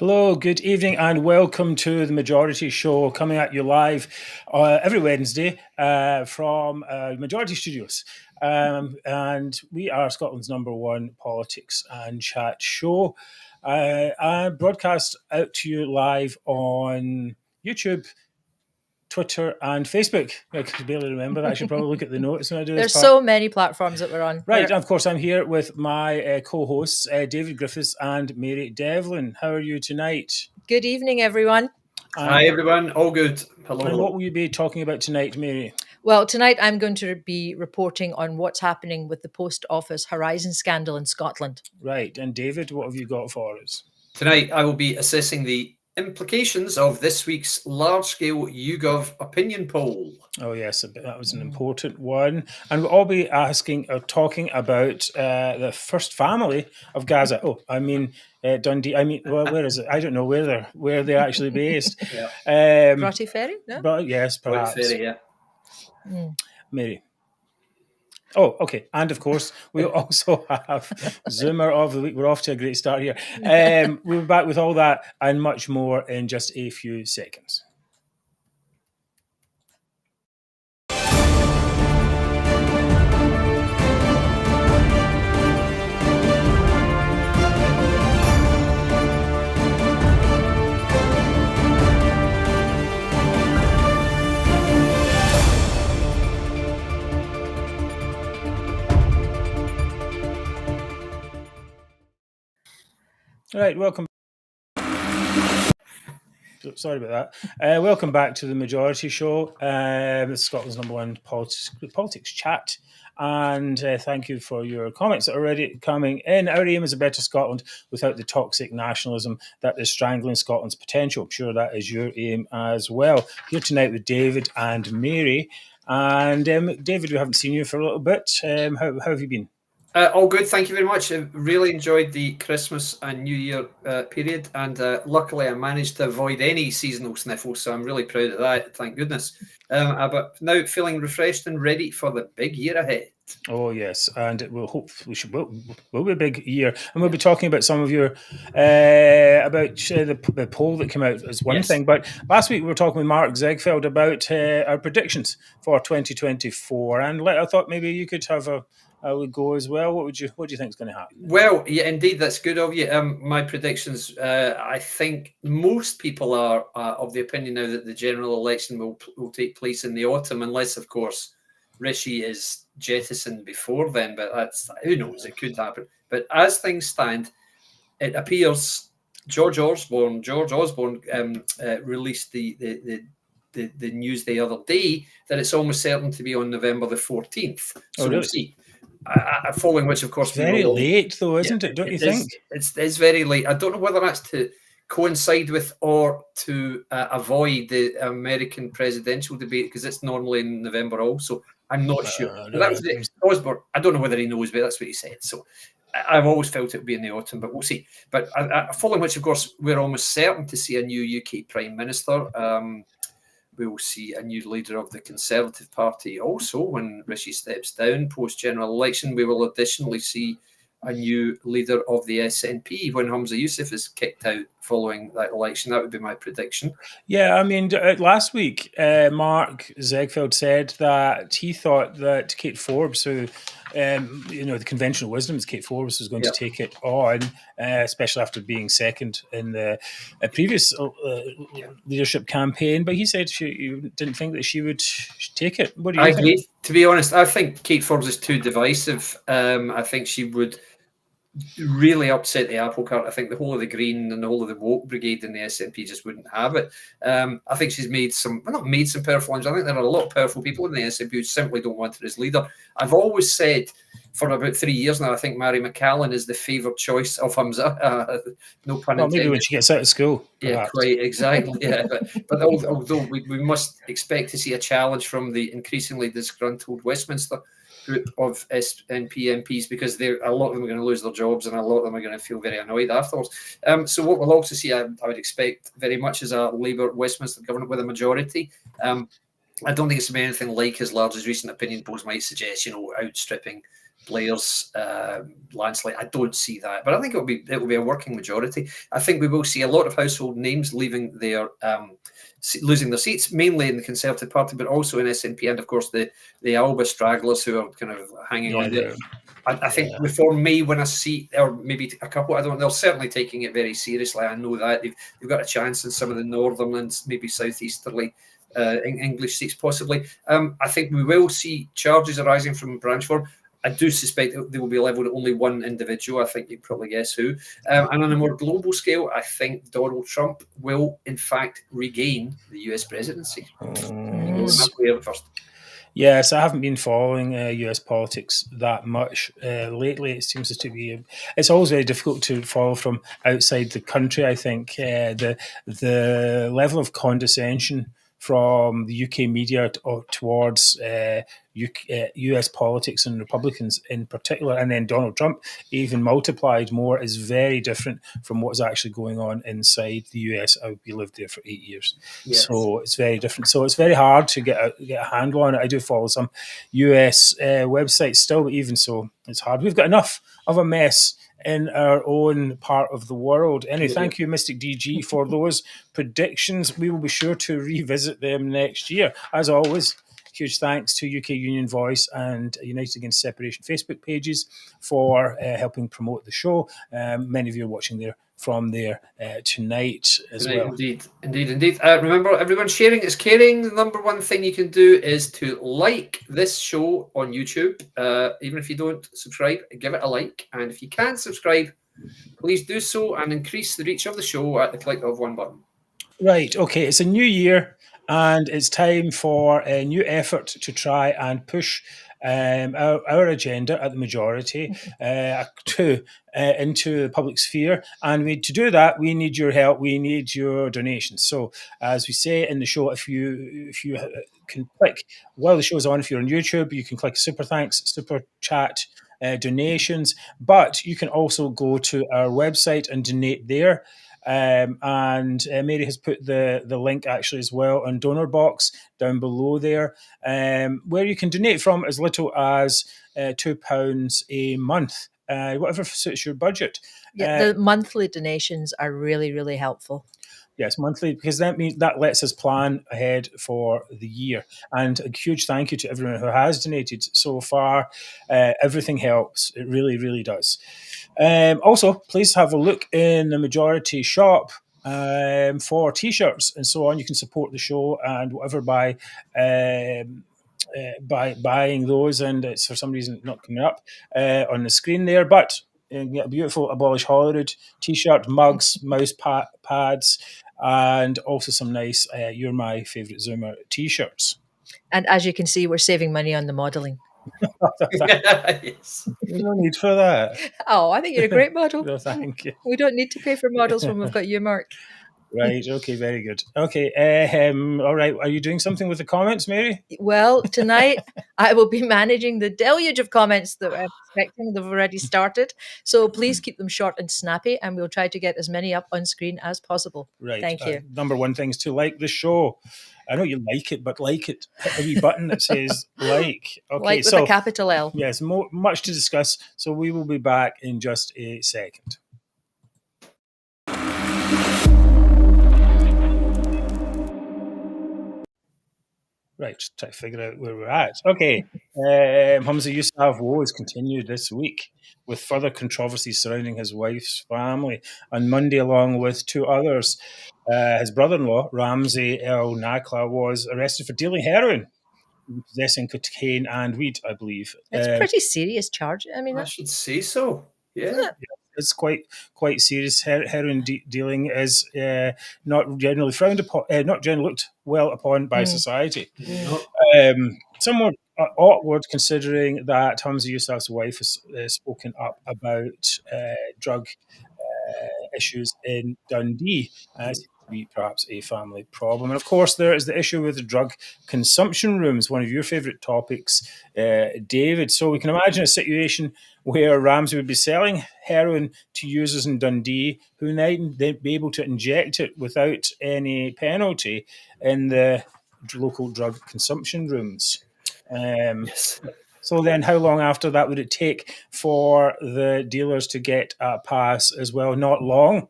Hello, good evening, and welcome to the Majority Show, coming at you live every Wednesday from Majority Studios. And we are Scotland's #1 politics and chat show. I broadcast out to you live on YouTube, Twitter and Facebook. I could barely remember that. I should probably look at the notes when I do this. There's so many platforms that we're on. Right, of course, I'm here with my co-hosts, David Griffiths and Mary Devlin. How are you tonight? Good evening, everyone. Hi, everyone. All good. Hello. And what will you be talking about tonight, Mary? Well, tonight I'm going to be reporting on what's happening with the Post Office Horizon scandal in Scotland. Right, and David, what have you got for us? Tonight I will be assessing the implications of this week's large-scale YouGov opinion poll. Oh yes, that was an important one. And we'll all be talking about the first family of Gaza. Oh, I mean Dundee. I mean, well, where is it? I don't know where they're actually based. Broughty Ferry? No? But yes, perhaps. Broughty Ferry, yeah. Mary. Oh, okay. And of course, we'll also have Zoomer of the Week. We're off to a great start here. We'll be back with all that and much more in just a few seconds. All right, welcome. Sorry about that. Welcome back to the Majority Show. It's Scotland's #1 politics chat. And thank you for your comments that are already coming in. Our aim is a better Scotland without the toxic nationalism that is strangling Scotland's potential. I'm sure that is your aim as well. Here tonight with David and Mary. And David, we haven't seen you for a little bit. How have you been? All good, thank you very much. I really enjoyed the Christmas and New Year period, and luckily I managed to avoid any seasonal sniffles, so I'm really proud of that, thank goodness. But now feeling refreshed and ready for the big year ahead. Oh yes, and it will will be a big year, and we'll be talking about some of your about the poll that came out as one thing. But last week we were talking with Mark Zegfeld about our predictions for 2024, and I thought maybe you could have a go as well. What do you think is going to happen? Well, yeah, indeed, that's good of you. My predictions, I think most people are of the opinion now that the general election will take place in the autumn, unless, of course, Rishi is jettisoned before then. But that's, who knows, it could happen. But as things stand, it appears George Osborne released the news the other day that it's almost certain to be on November the 14th. So we'll see. Following which, of course, very late though, isn't it? Don't you think? It's very late. I don't know whether that's to coincide with or to avoid the American presidential debate, because it's normally in November also. I'm not sure. That was Osborne. I don't know whether he knows, but that's what he said. So I've always felt it would be in the autumn, but we'll see. But following which, of course, we're almost certain to see a new UK Prime Minister. We will see a new leader of the Conservative Party also when Rishi steps down post-general election. We will additionally see a new leader of the SNP when Humza Yousaf is kicked out following that election. That would be my prediction. Yeah, I mean, last week, Mark Zegfeld said that he thought that Kate Forbes, who, the conventional wisdom is Kate Forbes was going to take it on, especially after being second in the previous leadership campaign. But he said you didn't think that she would take it. What do you think? I agree. To be honest, I think Kate Forbes is too divisive. I think she would really upset the apple cart. I think the whole of the Green and the whole of the woke brigade in the SNP just wouldn't have it. I think she's made not made some powerful ones. I think there are a lot of powerful people in the SNP who simply don't want her as leader. I've always said for about 3 years now, I think Mary McCallan is the favoured choice of Humza. No pun intended. Maybe when she gets out of school. Yeah, quite exactly. Yeah, but although we must expect to see a challenge from the increasingly disgruntled Westminster group of SNP MPs, because a lot of them are going to lose their jobs and a lot of them are going to feel very annoyed afterwards. So what we'll also see, I would expect very much, is a Labour Westminster government with a majority. I don't think it's going to be anything like as large as recent opinion polls might suggest, outstripping Blair's landslide. I don't see that, but I think it will be a working majority. I think we will see a lot of household names leaving their losing their seats, mainly in the Conservative Party, but also in SNP, and of course the Alba stragglers who are kind of hanging on there. I think Reform may win a seat, or maybe a couple. I don't know. They're certainly taking it very seriously. I know that they've got a chance in some of the northern and maybe southeasterly English seats, possibly. I think we will see charges arising from branch form. I do suspect they will be levelled at only one individual. I think you probably guess who. And on a more global scale, I think Donald Trump will, in fact, regain the US presidency. First. Yes, I haven't been following US politics that much lately. It seems to be. It's always very difficult to follow from outside the country. I think the level of condescension from the UK media towards US politics and Republicans in particular, and then Donald Trump even multiplied more, is very different from what's actually going on inside the US. We lived there for 8 years. Yes. So it's very different. So it's very hard to get a handle on it. I do follow some US websites still, but even so, it's hard. We've got enough of a mess in our own part of the world. Anyway, thank you, Mystic DG, for those predictions. We will be sure to revisit them next year. As always, huge thanks to UK Union Voice and United Against Separation Facebook pages for helping promote the show. Many of you are watching there from there tonight as well. Indeed. Remember, everyone, sharing is caring. The number one thing you can do is to like this show on YouTube. Even if you don't subscribe, give it a like. And if you can subscribe, please do so and increase the reach of the show at the click of one button. Right. Okay. It's a new year, and it's time for a new effort to try and push our agenda at the majority into the public sphere. And to do that, we need your help. We need your donations. So, as we say in the show, if you can click while the show's on, if you're on YouTube, you can click super thanks, super chat, donations. But you can also go to our website and donate there. And Mary has put the link actually as well on Donor Box down below there, where you can donate from as little as £2 a month, whatever suits your budget. Yeah, the monthly donations are really, really helpful. Yes, monthly, because that means that lets us plan ahead for the year. And a huge thank you to everyone who has donated so far. Everything helps. It really, really does. Also, please have a look in the majority shop for T-shirts and so on. You can support the show and whatever by buying those, and it's for some reason not coming up on the screen there. But you get a beautiful Abolish Holyrood T-shirt, mugs, mouse pads, and also some nice You're My Favourite Zoomer T-shirts. And as you can see, we're saving money on the modelling. Yes. No need for that. Oh, I think you're a great model. No, thank you. We don't need to pay for models when we've got you, Mark. Right. Okay. Very good. Okay. All right. Are you doing something with the comments, Mary? Well, tonight I will be managing the deluge of comments that I'm expecting. They've already started. So please keep them short and snappy, and we'll try to get as many up on screen as possible. Right. Thank you. Number one thing is to like the show. I know you like it, but like it. Hit a wee button that says like. Okay. Like with a capital L. Yes. Much to discuss. So we will be back in just a second. Right, try to figure out where we're at. Okay, Humza Yousaf Woe has continued this week with further controversies surrounding his wife's family. On Monday, along with two others, his brother-in-law, Ramzi El Nakla, was arrested for dealing heroin, possessing cocaine and weed, I believe. It's a pretty serious charge. I mean, I should say so. Yeah. It's quite serious. Heroin dealing is not generally frowned upon, not generally looked well upon by society. Somewhat awkward considering that Humza Yousaf's wife has spoken up about drug issues in Dundee. Seems to be perhaps a family problem. And of course, there is the issue with the drug consumption rooms, one of your favourite topics, David. So we can imagine a situation where Ramsey would be selling heroin to users in Dundee who might be able to inject it without any penalty in the local drug consumption rooms. Yes. So then how long after that would it take for the dealers to get a pass as well? Not long.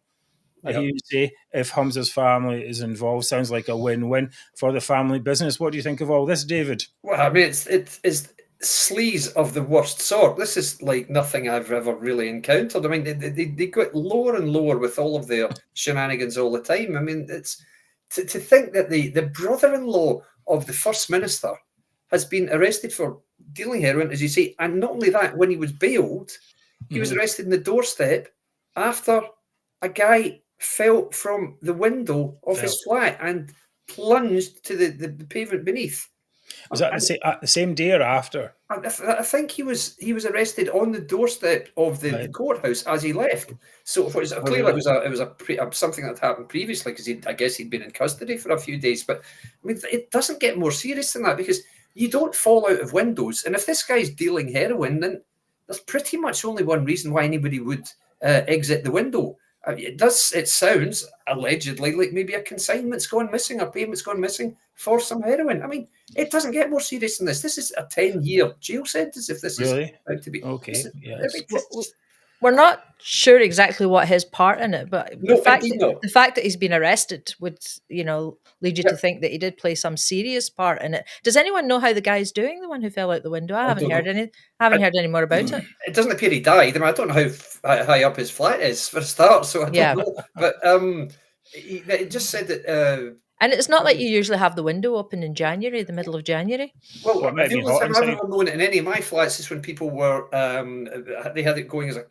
I hear you say if Humza's family is involved. Sounds like a win-win for the family business. What do you think of all this, David? Well, I mean, it's sleaze of the worst sort. This is like nothing I've ever really encountered. I mean, they got lower and lower with all of their shenanigans all the time. I mean, it's to think that the brother-in-law of the First Minister has been arrested for dealing heroin, as you say, and not only that, when he was bailed, he was arrested in the doorstep after a guy fell from the window of his flat and plunged to the pavement beneath. Was that the same day or after? I think he was arrested on the doorstep of the courthouse as he left. So clearly it was something that happened previously, because I guess he'd been in custody for a few days. But I mean, it doesn't get more serious than that, because you don't fall out of windows. And if this guy's dealing heroin, then there's pretty much only one reason why anybody would exit the window. It sounds allegedly like maybe a consignment's gone missing, a payment's gone missing for some heroin. I mean, it doesn't get more serious than this. This is a 10-year jail sentence if this is about to be. Okay. Yes. We're not sure exactly what his part in it, but the fact that he's been arrested would, lead you to think that he did play some serious part in it. Does anyone know how the guy's doing, the one who fell out the window? I haven't heard any more about it. It doesn't appear he died. I mean, I don't know how high up his flat is for a start, so I don't know. But it just said that. And it's not like you usually have the window open in January, the middle of January. Well, the only time I've ever known it in any of my flats is when people were, they had it going as a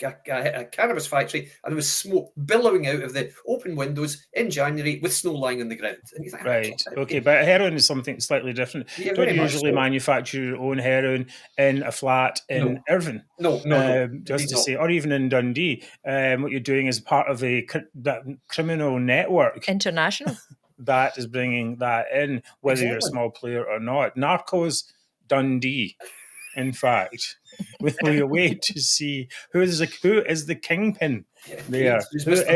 cannabis factory, and there was smoke billowing out of the open windows in January with snow lying on the ground. And you think, right, okay, but heroin is something slightly different. Don't you usually manufacture your own heroin in a flat in Irvine? No. Just to say, or even in Dundee. What you're doing is part of a criminal network. International. That is bringing that in, whether you're a small player or not. Narcos Dundee, in fact. We wait to see who is the kingpin there. Who is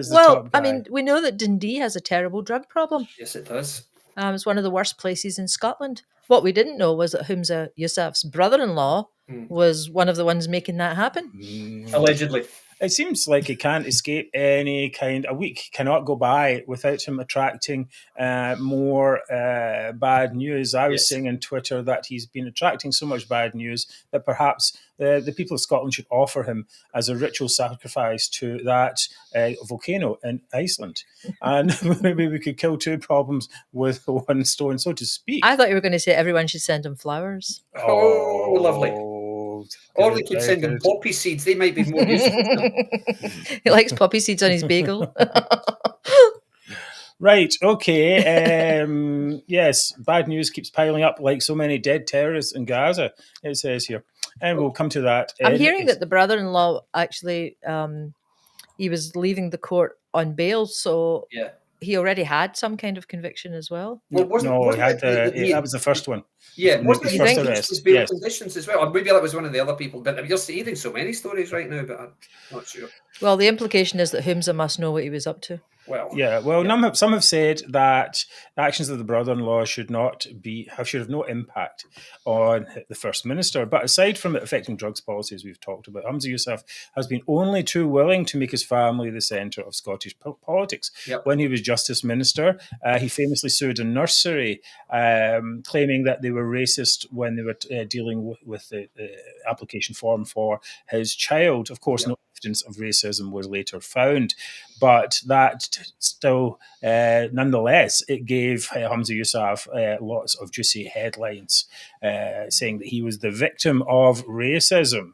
the top guy? I mean, we know that Dundee has a terrible drug problem. Yes, it does. It's one of the worst places in Scotland. What we didn't know was that Humza Yousaf's brother-in-law was one of the ones making that happen. Allegedly. It seems like he can't escape any kind. A week cannot go by without him attracting more bad news. I was saying on Twitter that he's been attracting so much bad news that perhaps the people of Scotland should offer him as a ritual sacrifice to that volcano in Iceland. And maybe we could kill two problems with one stone, so to speak. I thought you were going to say everyone should send him flowers. Oh, lovely. Or we could send him poppy seeds. They might be more useful. He likes poppy seeds on his bagel. Right, okay. Yes, bad news keeps piling up like so many dead terrorists in Gaza, it says here. And we'll come to that. I'm hearing that the brother-in-law actually, he was leaving the court on bail, so he already had some kind of conviction as well. That was the first one. Yeah, wasn't he thinking his bail conditions as well? Or maybe that was one of the other people. But you're hearing so many stories right now, but I'm not sure. Well, the implication is that Humza must know what he was up to. Some have said that the actions of the brother-in-law should have no impact on the First Minister. But aside from it affecting drugs policies we've talked about, Humza Yousaf has been only too willing to make his family the centre of Scottish politics. When he was Justice Minister, he famously sued a nursery, claiming that they were racist when they were dealing with the application form for his child. Of course, no evidence of racism was later found, but that still, nonetheless, it gave Humza Yousaf lots of juicy headlines, saying that he was the victim of racism.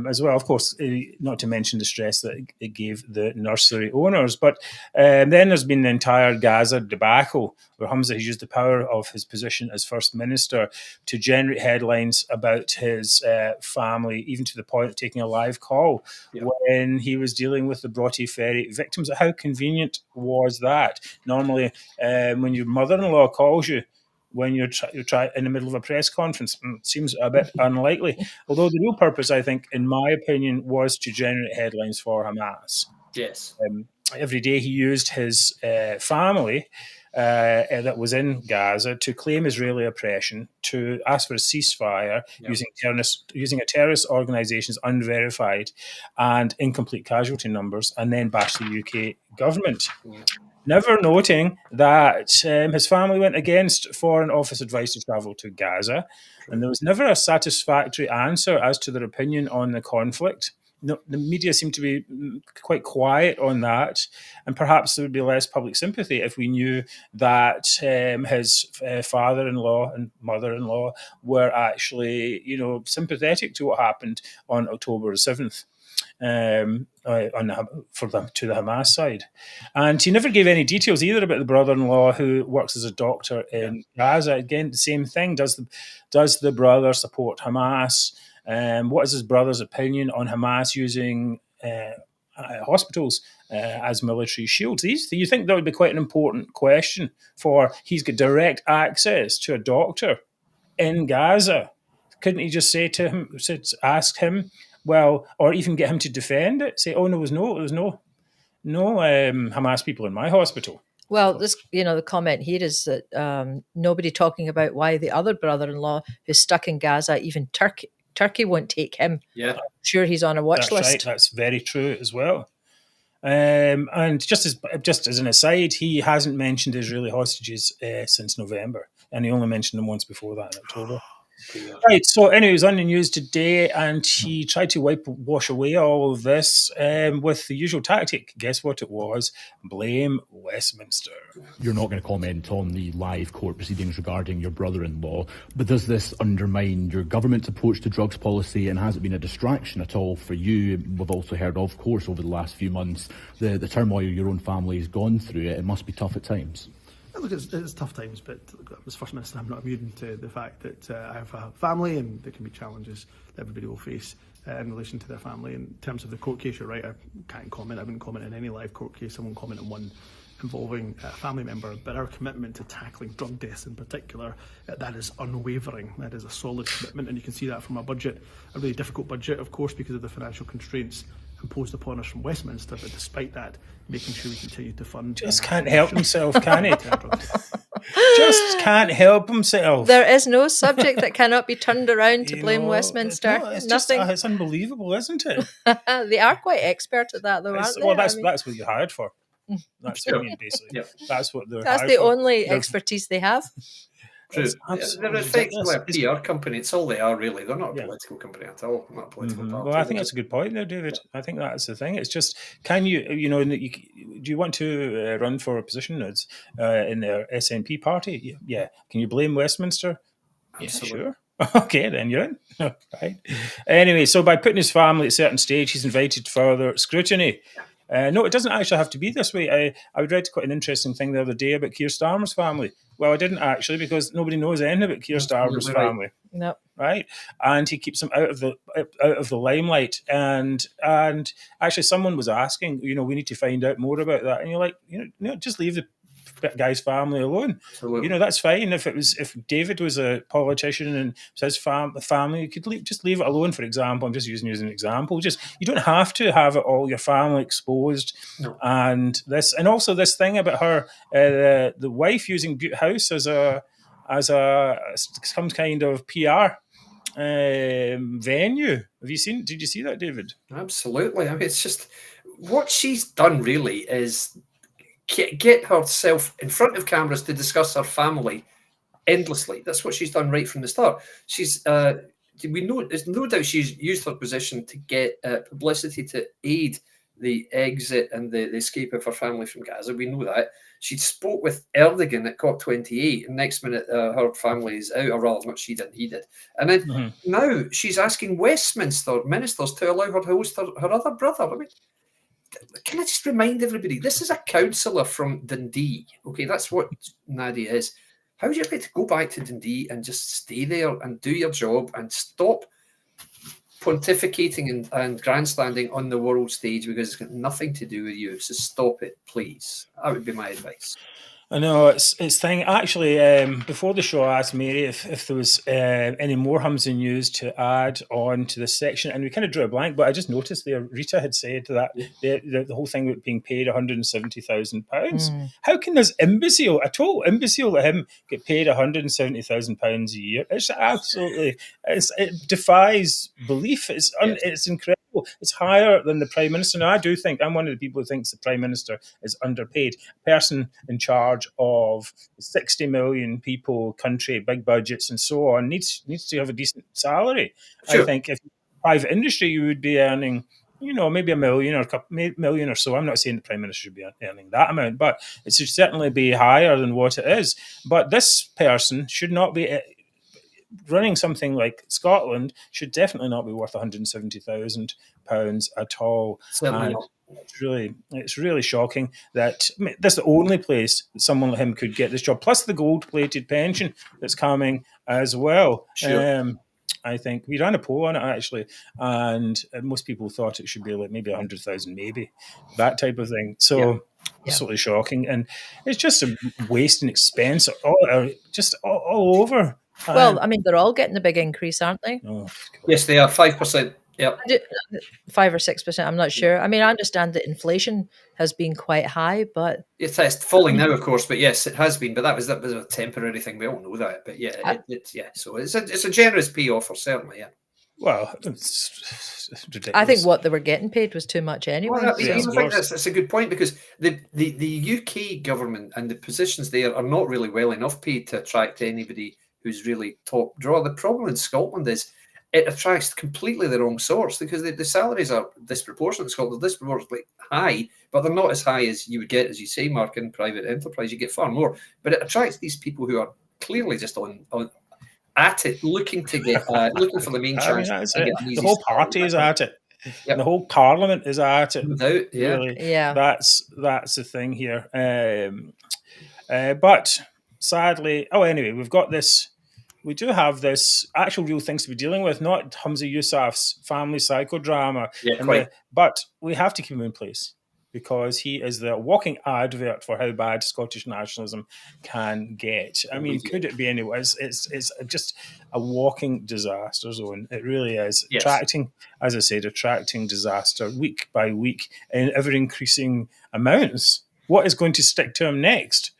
As well, of course, not to mention the stress that it gave the nursery owners. But then there's been the entire Gaza debacle, where Humza has used the power of his position as First Minister to generate headlines about his family, even to the point of taking a live call when he was dealing with the Broughty Ferry victims. How convenient was that? Normally, when your mother-in-law calls you, when you're in the middle of a press conference, seems a bit unlikely. Although the real purpose, I think, in my opinion, was to generate headlines for Hamas. Yes. every day he used his family that was in Gaza to claim Israeli oppression, to ask for a ceasefire using a terrorist organisation's unverified and incomplete casualty numbers, and then bash the UK government. Never noting that his family went against Foreign Office advice to travel to Gaza, and there was never a satisfactory answer as to their opinion on the conflict. No, the media seemed to be quite quiet on that, and perhaps there would be less public sympathy if we knew that his father-in-law and mother-in-law were actually, sympathetic to what happened on October 7th. To the Hamas side, and he never gave any details either about the brother-in-law who works as a doctor in Gaza. Again, the same thing. Does the brother support Hamas? What is his brother's opinion on Hamas using hospitals as military shields? You think that would be quite an important question for? He's got direct access to a doctor in Gaza. Couldn't he just say to him, ask him? Well, or even get him to defend it. Say, "Oh no, there was no Hamas people in my hospital." Well, this, the comment here is that nobody talking about why the other brother-in-law who's stuck in Gaza, even Turkey won't take him. Yeah, I'm sure he's on a watch list. Right. That's very true as well. And just as an aside, he hasn't mentioned Israeli hostages since November, and he only mentioned them once before that in October. Right, so anyway, he was on the news today, and he tried to wash away all of this with the usual tactic. Guess what it was? Blame Westminster. You're not going to comment on the live court proceedings regarding your brother-in-law, but does this undermine your government's approach to drugs policy, and has it been a distraction at all for you? We've also heard, of course, over the last few months, the turmoil your own family has gone through. It must be tough at times. Look, it's tough times, but as First Minister, I'm not immune to the fact that I have a family, and there can be challenges that everybody will face in relation to their family. In terms of the court case, you're right, I can't comment. I wouldn't comment on any live court case. I won't comment on one involving a family member, but our commitment to tackling drug deaths in particular, that is unwavering. That is a solid commitment, and you can see that from our budget, a really difficult budget, of course, because of the financial constraints imposed upon us from Westminster, but despite that, making sure we continue to fund. Just can't help himself, can he? Just can't help himself. There is no subject that cannot be turned around to blame Westminster. No, it's nothing. It's unbelievable, isn't it? They are quite expert at that, though, aren't they? Well, that's what you're hired for. That's what I mean, basically. Yeah. That's what they're. That's the only expertise they have. True. They're effectively a PR company. It's all they are, really. They're not a political company at all. Not a political party. Well, I think that's a good point there, David. I think that's the thing. It's just, can you, do you want to run for a position in the SNP party? Yeah. Can you blame Westminster? Absolutely. Yeah, sure. Okay, then you're in. Right. Anyway, so by putting his family at a certain stage, he's invited further scrutiny. No, it doesn't actually have to be this way. I read quite an interesting thing the other day about Keir Starmer's family. Well, I didn't actually, because nobody knows anything about Keir Starmer's family. No. Right, and he keeps them out of the limelight. And actually, someone was asking, we need to find out more about that. And you're like, just leave the guy's family alone. Absolutely. That's fine. If David was a politician and his family, you could just leave it alone. For example, I'm just using you as an example. You don't have to have all your family exposed. No. And also this thing about her, the wife using Bute House as some kind of PR venue. Did you see that, David? Absolutely. I mean, it's just what she's done really is get herself in front of cameras to discuss her family endlessly. That's what she's done right from the start. There's no doubt she's used her position to get publicity to aid the exit and the escape of her family from Gaza. We know that. She spoke with Erdogan at COP28, and next minute her family is out, or rather, not she did, he did. And then now she's asking Westminster ministers to allow her to host her other brother. I mean, can I just remind everybody, this is a councillor from Dundee. Okay, that's what Nadia is. How do you get to go back to Dundee and just stay there and do your job and stop pontificating and grandstanding on the world stage, because it's got nothing to do with you? So stop it, please. That would be my advice. I know it's thing. Actually, before the show, I asked Mary if there was any more Humza news to add on to this section, and we kind of drew a blank. But I just noticed there, Rita had said that the whole thing about being paid £170,000. How can this imbecile, a total imbecile like him, get paid £170,000 a year? It's absolutely, it defies belief. It's incredible. It's higher than the Prime Minister. Now, I do think I'm one of the people who thinks the Prime Minister is underpaid. A person in charge of 60 million people, country, big budgets, and so on needs to have a decent salary. Sure. I think if private industry, you would be earning, maybe $1 million or a couple million or so. I'm not saying the Prime Minister should be earning that amount, but it should certainly be higher than what it is. But this person should not be running something like Scotland, should definitely not be worth £170,000 at all. Certainly not. It's really shocking that that's the only place that someone like him could get this job, plus the gold-plated pension that's coming as well. Sure. I think we ran a poll on it actually, and most people thought it should be like maybe 100,000, maybe that type of thing. So absolutely shocking, and it's just a waste and expense all over. Well, I mean, they're all getting a big increase, aren't they? Oh, yes, they are 5%. Yep. 5 or 6%. I'm not sure. I mean, I understand that inflation has been quite high, but it's falling now, of course. But yes, it has been. But that was a temporary thing. We all know that. But yeah, So it's a generous pay offer, certainly. Yeah. Well, it's ridiculous. I think what they were getting paid was too much anyway. Well, I think that's a good point, because the UK government and the positions there are not really well enough paid to attract anybody who's really top draw. The problem in Scotland is it attracts completely the wrong sorts, because the salaries are disproportionate in Scotland. They're disproportionately high, but they're not as high as you would get, as you say, Mark, in private enterprise. You get far more, but it attracts these people who are clearly just on at it, looking to get looking for the main chance. The whole party is at it. Yep. The whole Parliament is at it. No doubt, really. That's the thing here. But sadly, anyway, we've got this. We do have this actual real things to be dealing with, not Humza Yousaf's family psychodrama. But we have to keep him in place, because he is the walking advert for how bad Scottish nationalism can get. I mean, could it be anyway? It's just a walking disaster zone. It really is. Yes. Attracting disaster week by week in ever-increasing amounts. What is going to stick to him next?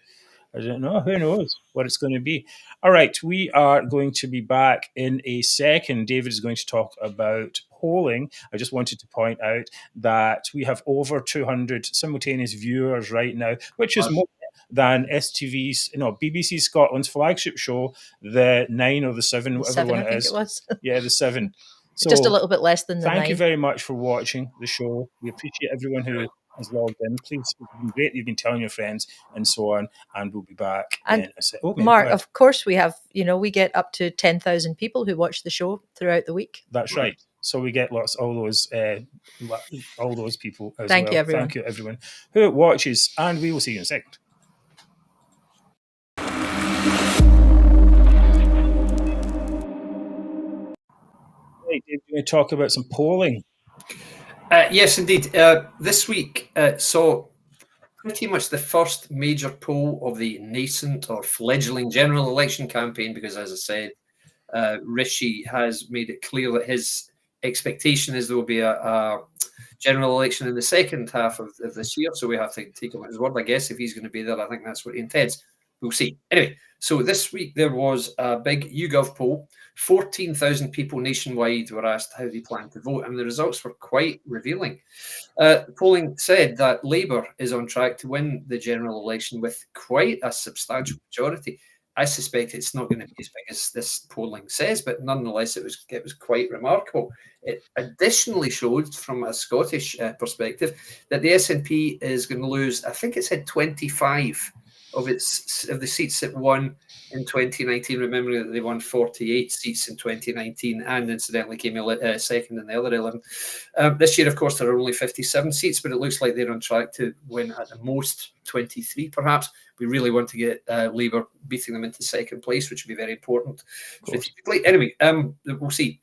I don't know. Who knows what it's going to be? All right, we are going to be back in a second. David is going to talk about polling. I just wanted to point out that we have over 200 simultaneous viewers right now, which is more than BBC Scotland's flagship show, the 9 or the 7, whatever one it is. It was. Yeah, the 7. So, just a little bit less than the 9. Thank you very much for watching the show. We appreciate everyone who has logged in. Please, it's been great. You've been telling your friends and so on, and we'll be back. And Mark, of course, we have, we get up to 10,000 people who watch the show throughout the week. That's right. So we get all those people as well. Thank you, everyone. Thank you, everyone who watches, and we will see you in a second. Right, Dave, we're going to talk about some polling. Yes, indeed. This week saw pretty much the first major poll of the nascent or fledgling general election campaign, because, as I said, Rishi has made it clear that his expectation is there will be a general election in the second half of this year. So we have to take him at his word, I guess. If he's going to be there, I think that's what he intends. We'll see. Anyway, so this week there was a big YouGov poll. 14,000 people nationwide were asked how they plan to vote, and the results were quite revealing. Polling said that Labour is on track to win the general election with quite a substantial majority. I suspect it's not going to be as big as this polling says, but nonetheless, it was quite remarkable. It additionally showed, from a Scottish perspective, that the SNP is going to lose, I think it said 25 of the seats it won in 2019, remembering that they won 48 seats in 2019 and incidentally came second in the other 11. This year, of course, there are only 57 seats, but it looks like they're on track to win at the most 23, perhaps. We really want to get Labour beating them into second place, which would be very important strategically. Anyway, we'll see.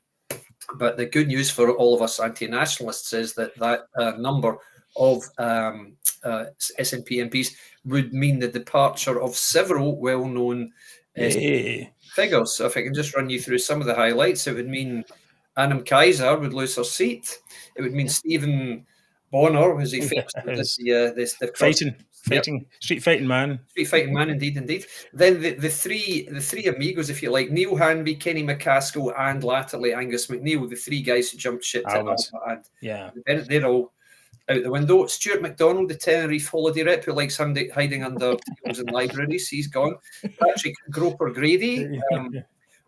But the good news for all of us anti-nationalists is that number of SNP MPs would mean the departure of several well-known figures. So if I can just run you through some of the highlights, it would mean Anam Kaiser would lose her seat. It would mean Stephen Bonner, who's the street fighting man. Street fighting man, indeed. Then the three amigos, if you like, Neil Hanby, Kenny McCaskill, and latterly Angus MacNeil, the three guys who jumped ship to Alpha, and they're all out the window. Stuart MacDonald, the Tenerife holiday rep, who likes hiding under tables in libraries, he's gone. Patrick Groper Grady.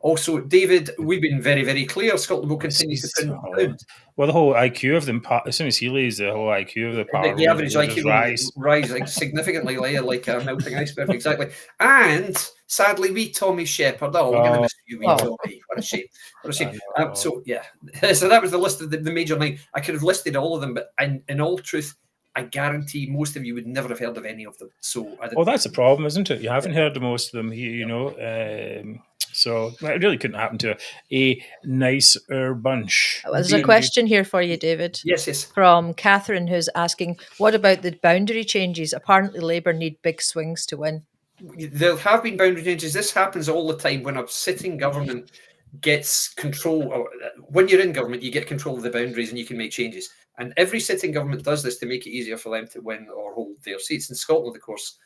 Also, David, we've been very, very clear. Scotland will continue to print. Well, the whole IQ of them, as soon as he leaves, the whole IQ of the parliament, the average IQ will rise significantly, like a melting iceberg, exactly. And sadly, wee Tommy Shepherd. We're going to miss you, wee Tommy. What a shame. So that was the list of the major 9. I could have listed all of them, but in all truth, I guarantee most of you would never have heard of any of them. So, that's a problem, isn't it? You haven't heard of most of them, you know. So it really couldn't happen to a nicer bunch. There's a question here for you, David. Yes. From Catherine, who's asking, what about the boundary changes? Apparently Labour need big swings to win. There have been boundary changes. This happens all the time when a sitting government gets control. Or when you're in government, you get control of the boundaries and you can make changes. And every sitting government does this to make it easier for them to win or hold their seats. In Scotland, of course,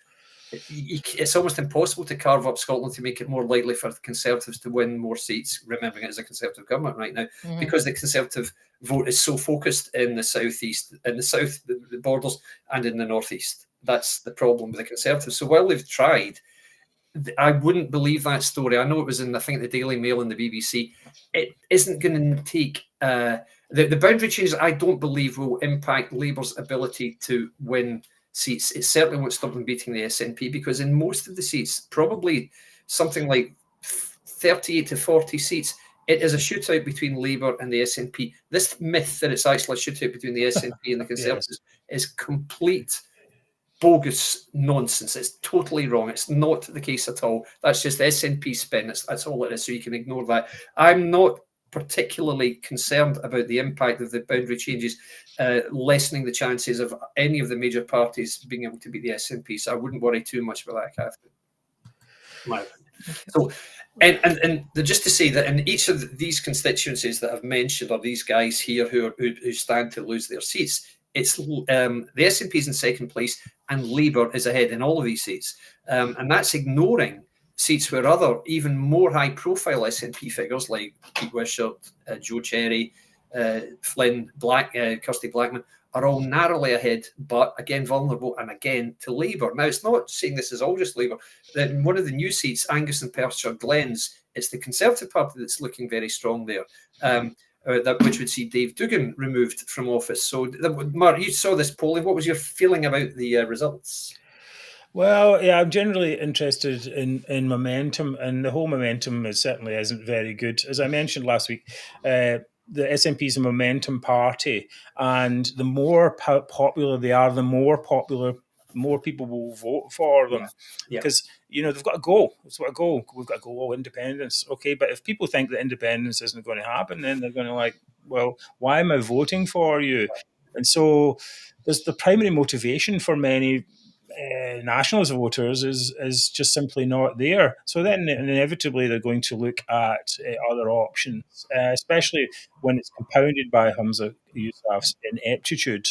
it's almost impossible to carve up Scotland to make it more likely for the Conservatives to win more seats, remembering it is a Conservative government right now, because the Conservative vote is so focused in the southeast, in the south, the borders, and in the northeast. That's the problem with the Conservatives. So while they've tried, I wouldn't believe that story. I know it was in, I think, the Daily Mail and the BBC. It isn't going to take... the boundary changes, I don't believe, will impact Labour's ability to win seats. It certainly won't stop them beating the SNP, because in most of the seats, probably something like 38 to 40 seats, it is a shootout between Labour and the SNP. This myth that it's actually a shootout between the SNP and the Conservatives is complete bogus nonsense. It's totally wrong. It's not the case at all. That's just SNP spin. That's all it is, so you can ignore that. I'm not particularly concerned about the impact of the boundary changes lessening the chances of any of the major parties being able to beat the SNP. So I wouldn't worry too much about that, Catherine. So, and just to say that in each of these constituencies that I've mentioned, or these guys here who stand to lose their seats, it's the SNP is in second place and Labour is ahead in all of these seats, and that's ignoring seats where other, even more high-profile SNP figures like Pete Wishart, Joe Cherry, Flynn, Kirsty Blackman are all narrowly ahead, but again vulnerable, and again to Labour. Now, it's not saying this is all just Labour. In one of the new seats, Angus and Perthshire Glens, it's the Conservative Party that's looking very strong there, which would see Dave Duggan removed from office. So, Mark, you saw this polling. What was your feeling about the results? Well, yeah, I'm generally interested in momentum, and the whole momentum certainly isn't very good. As I mentioned last week, the SNP is a momentum party, and the more popular they are, the more people will vote for them. Because, they've got to go. We've got to go all independence. Okay, but if people think that independence isn't going to happen, then they're going to well, why am I voting for you? And so there's the primary motivation for many nationalist voters is just simply not there. So then inevitably they're going to look at other options, especially when it's compounded by Humza Yousaf's ineptitude.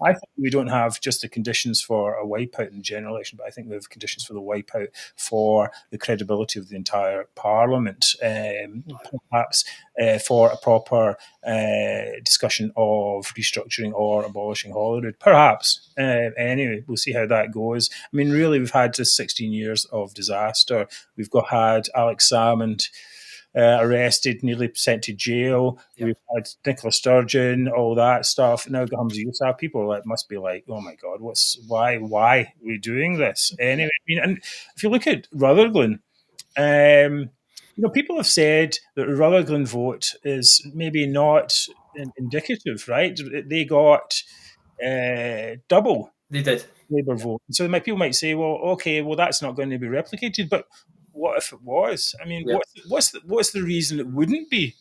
I think we don't have just the conditions for a wipeout in the general election, but I think we have conditions for the wipeout for the credibility of the entire Parliament, perhaps for a proper discussion of restructuring or abolishing Holyrood. Perhaps. Anyway, we'll see how that goes. I mean, really, we've had just 16 years of disaster. We've had Alex Salmond arrested, nearly sent to jail. Yep. We've had Nicola Sturgeon, all that stuff. Now Humza Yousaf, people must be like, oh my God, why are we doing this? Anyway, and if you look at Rutherglen, people have said that the Rutherglen vote is maybe not indicative, right? They got double. They did. Labour vote. So people might say, well, okay, that's not going to be replicated, but what if it was? I mean, what's the reason it wouldn't be?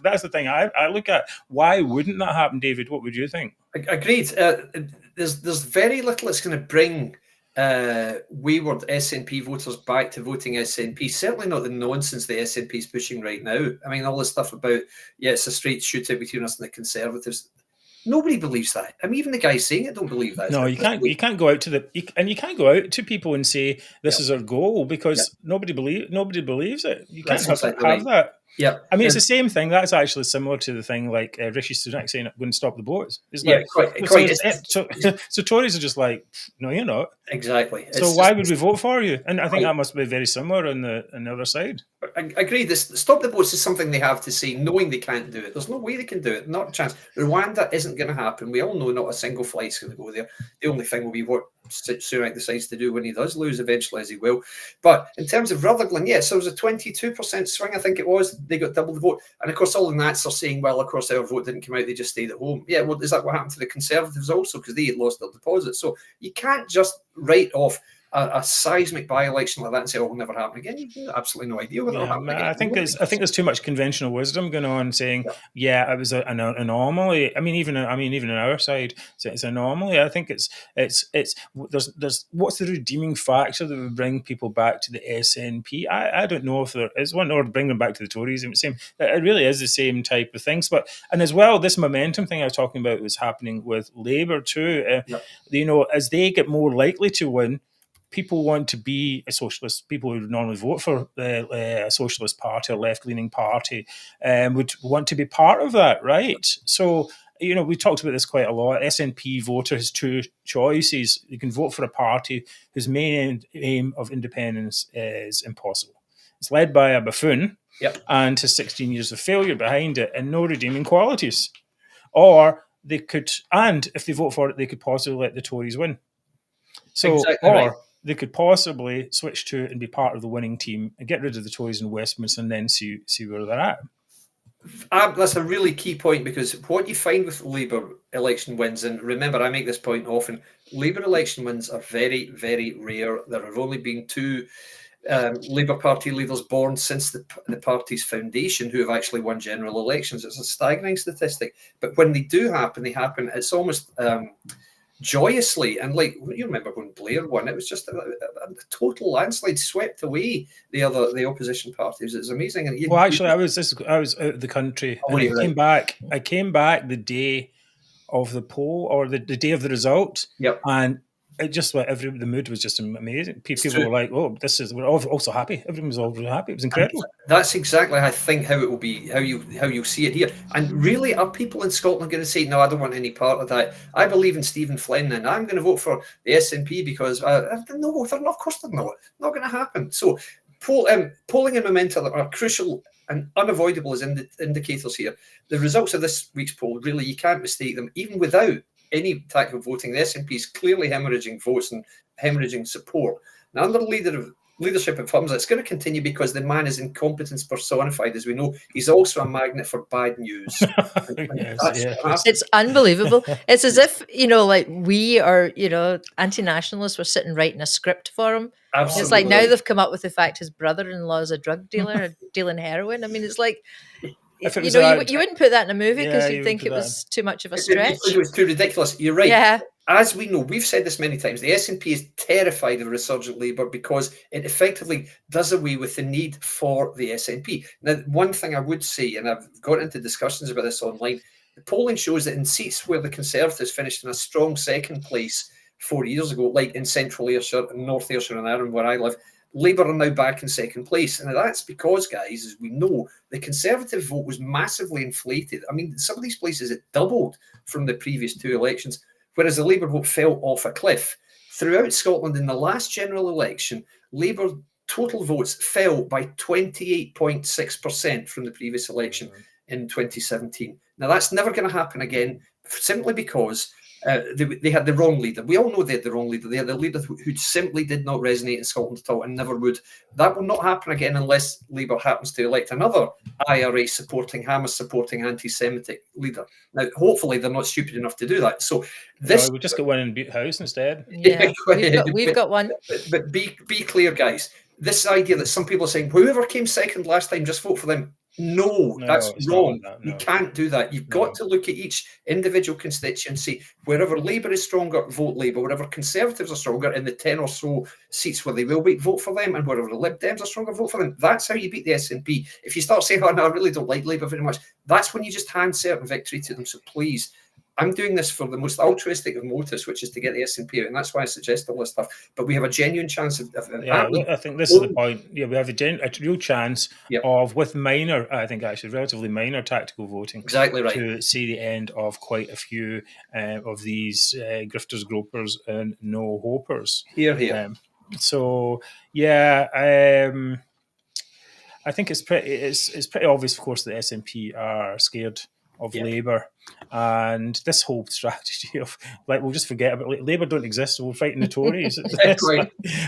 That's the thing I look at. Why wouldn't that happen, David? What would you think? Agreed. There's very little that's going to bring wayward SNP voters back to voting SNP. Certainly not the nonsense the SNP is pushing right now. I mean, all this stuff about, it's a straight shootout between us and the Conservatives. Nobody believes that. I mean, even the guys saying it don't believe that. No, you can't go out to you can't go out to people and say this is our goal, because nobody believes it. You can't have that. Yeah, I mean, it's the same thing. That's actually similar to the thing like Rishi Sunak saying "Wouldn't stop the boats." It's so Tories are just like, no, you're not. Exactly. So why would we vote for you? And I think that must be very similar on the other side. I agree. This stop the boats is something they have to say, knowing they can't do it. There's no way they can do it. Not a chance. Rwanda isn't going to happen. We all know not a single flight's going to go there. The only thing will be what Sunak decides to do when he does lose eventually, as he will. But in terms of Rutherglen, so it was a 22% swing, I think it was. They got double the vote. And of course, all the Nats are saying, well, of course, our vote didn't come out. They just stayed at home. Yeah, well, is that what happened to the Conservatives also? Because they had lost their deposit. So you can't just write off a seismic by-election like that and say, "Oh, it'll never happen again." You have absolutely no idea whether it'll happen again. I think there's too much conventional wisdom going on, saying, it was an anomaly. I mean, even on our side, it's an anomaly. I think there's what's the redeeming factor that would bring people back to the SNP? I don't know if there is one, or bring them back to the Tories. It really is the same type of things. And as well, this momentum thing I was talking about was happening with Labour too. As they get more likely to win, people want to be a socialist. People who would normally vote for a socialist party, a left-leaning party, would want to be part of that, right? So, we talked about this quite a lot. SNP voter has two choices. You can vote for a party whose main aim of independence is impossible. It's led by a buffoon and has 16 years of failure behind it and no redeeming qualities. Or they could, and if they vote for it, they could possibly let the Tories win. So, they could possibly switch to and be part of the winning team and get rid of the Tories in Westminster and then see where they're at. That's a really key point, because what you find with Labour election wins, and remember, I make this point often, Labour election wins are very, very rare. There have only been two Labour Party leaders born since the party's foundation who have actually won general elections. It's a staggering statistic. But when they do happen, it's almost joyously, and you remember when Blair won, it was just a total landslide, swept away the opposition parties. It's amazing. And I was out of the country, and I came back the day of the poll, or the day of the result, and it just the mood was just amazing. People were like, "Oh, we're all so happy." Everyone was all really happy. It was incredible. That's exactly, I think, how it will be, how you'll see it here. And really, are people in Scotland going to say, "No, I don't want any part of that. I believe in Stephen Flynn, and I'm going to vote for the SNP because no, they're not. Of course, they're not. Not going to happen." So, polling and momentum are crucial and unavoidable as indicators here. The results of this week's poll, really, you can't mistake them, even without any type of voting. The SNP is clearly hemorrhaging votes and hemorrhaging support. Now, under the leadership of Humza, it's going to continue because the man is incompetence personified, as we know. He's also a magnet for bad news. It's unbelievable. It's as if, we are, anti-nationalists were sitting writing a script for him. Absolutely. It's like now they've come up with the fact his brother-in-law is a drug dealer, dealing heroin. I mean, it's like, you wouldn't put that in a movie because you'd think it was too much of a stretch. It was too ridiculous. You're right. Yeah. As we know, we've said this many times, the SNP is terrified of resurgent Labour because it effectively does away with the need for the SNP. Now, one thing I would say, and I've got into discussions about this online, the polling shows that in seats where the Conservatives finished in a strong second place 4 years ago, like in Central Ayrshire and North Ayrshire and Arran, where I live, Labour are now back in second place. And that's because, guys, as we know, the Conservative vote was massively inflated. I mean, some of these places, it doubled from the previous two elections, whereas the Labour vote fell off a cliff. Throughout Scotland, in the last general election, Labour total votes fell by 28.6% from the previous election in 2017. Now, that's never going to happen again, simply because they had the wrong leader. We all know they had the wrong leader. They had a leader who simply did not resonate in Scotland at all and never would. That will not happen again unless Labour happens to elect another IRA-supporting, Hamas-supporting, anti-Semitic leader. Now, hopefully, they're not stupid enough to do that. So we'll just get one in Bute House instead. Yeah, we've got one. But be clear, guys. This idea that some people are saying, whoever came second last time, just vote for them. No, that's wrong. You No. can't do that. You've got to look at each individual constituency. Wherever Labour is stronger, vote Labour. Wherever Conservatives are stronger in the 10 or so seats where they will be, vote for them. And wherever the Lib Dems are stronger, vote for them. That's how you beat the SNP. If you start saying, oh, no, I really don't like Labour very much, that's when you just hand certain victory to them. So please, I'm doing this for the most altruistic of motives, which is to get the SNP out, and that's why I suggest all this stuff. But we have a genuine chance of I think this is the point. Yeah, we have a real chance of, with minor, I think actually relatively minor tactical voting, exactly right, to see the end of quite a few of these grifters, gropers, and no hopers. Here. So yeah. I think it's pretty obvious, of course, that SNP are scared of Labour, and this whole strategy of we'll just forget about Labour don't exist, we're fighting the Tories.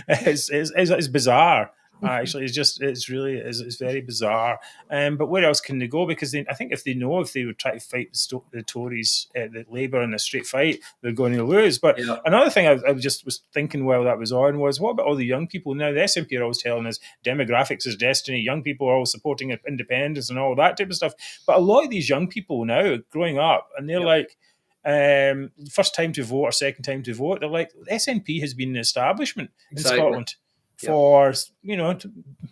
It's bizarre. Actually, it's very bizarre. But where else can they go? Because I think if they would try to fight the Tories, the Labour in a straight fight, they're going to lose. But another thing I just was thinking while that was on was, what about all the young people? Now, the SNP are always telling us demographics is destiny. Young people are all supporting independence and all that type of stuff. But a lot of these young people now growing up, and they're like, first time to vote or second time to vote, they're like, the SNP has been an establishment in Scotland for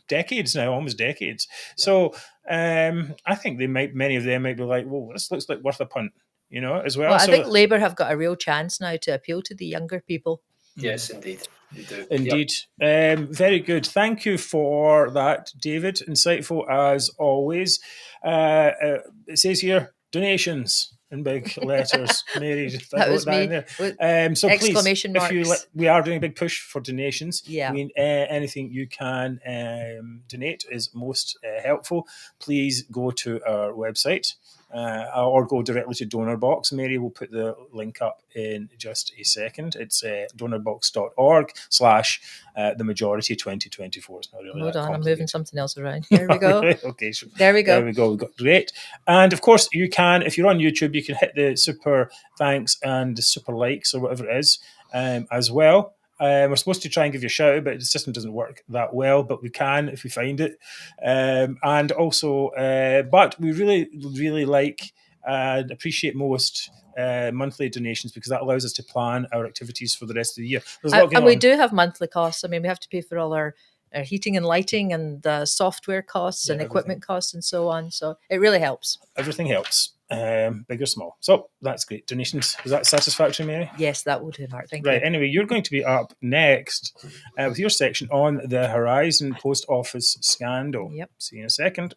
decades now, almost decades. So I think many of them might be like, well, this looks like worth a punt, as well. Well, I think Labour have got a real chance now to appeal to the younger people. Yes, indeed. You do. Indeed. Very good. Thank you for that, David. Insightful as always. It says here, donations in big letters. Mary, that was me. So exclamation please, marks. we are doing a big push for donations. Yeah. I mean, anything you can donate is most helpful. Please go to our website. Or go directly to DonorBox. Mary will put the link up in just a second. It's donorbox.org/the majority 2024. It's not really Hold on, I'm moving something else around. There we go. Okay, sure. There we go. There we go. We've got great. And of course, you can, if you're on YouTube, you can hit the super thanks and the super likes or whatever it is as well. We're supposed to try and give you a shout out, but the system doesn't work that well, but we can if we find it. And also, but we really, really like and appreciate most monthly donations, because that allows us to plan our activities for the rest of the year. And we do have monthly costs. I mean, we have to pay for all our heating and lighting and software costs and equipment costs and so on. So it really helps. Everything helps. Big or small. So that's great. Donations. Is that satisfactory, Mary? Yes, that will do, Mark. Thank you. Right. Anyway, you're going to be up next with your section on the Horizon Post Office scandal. Yep. See you in a second.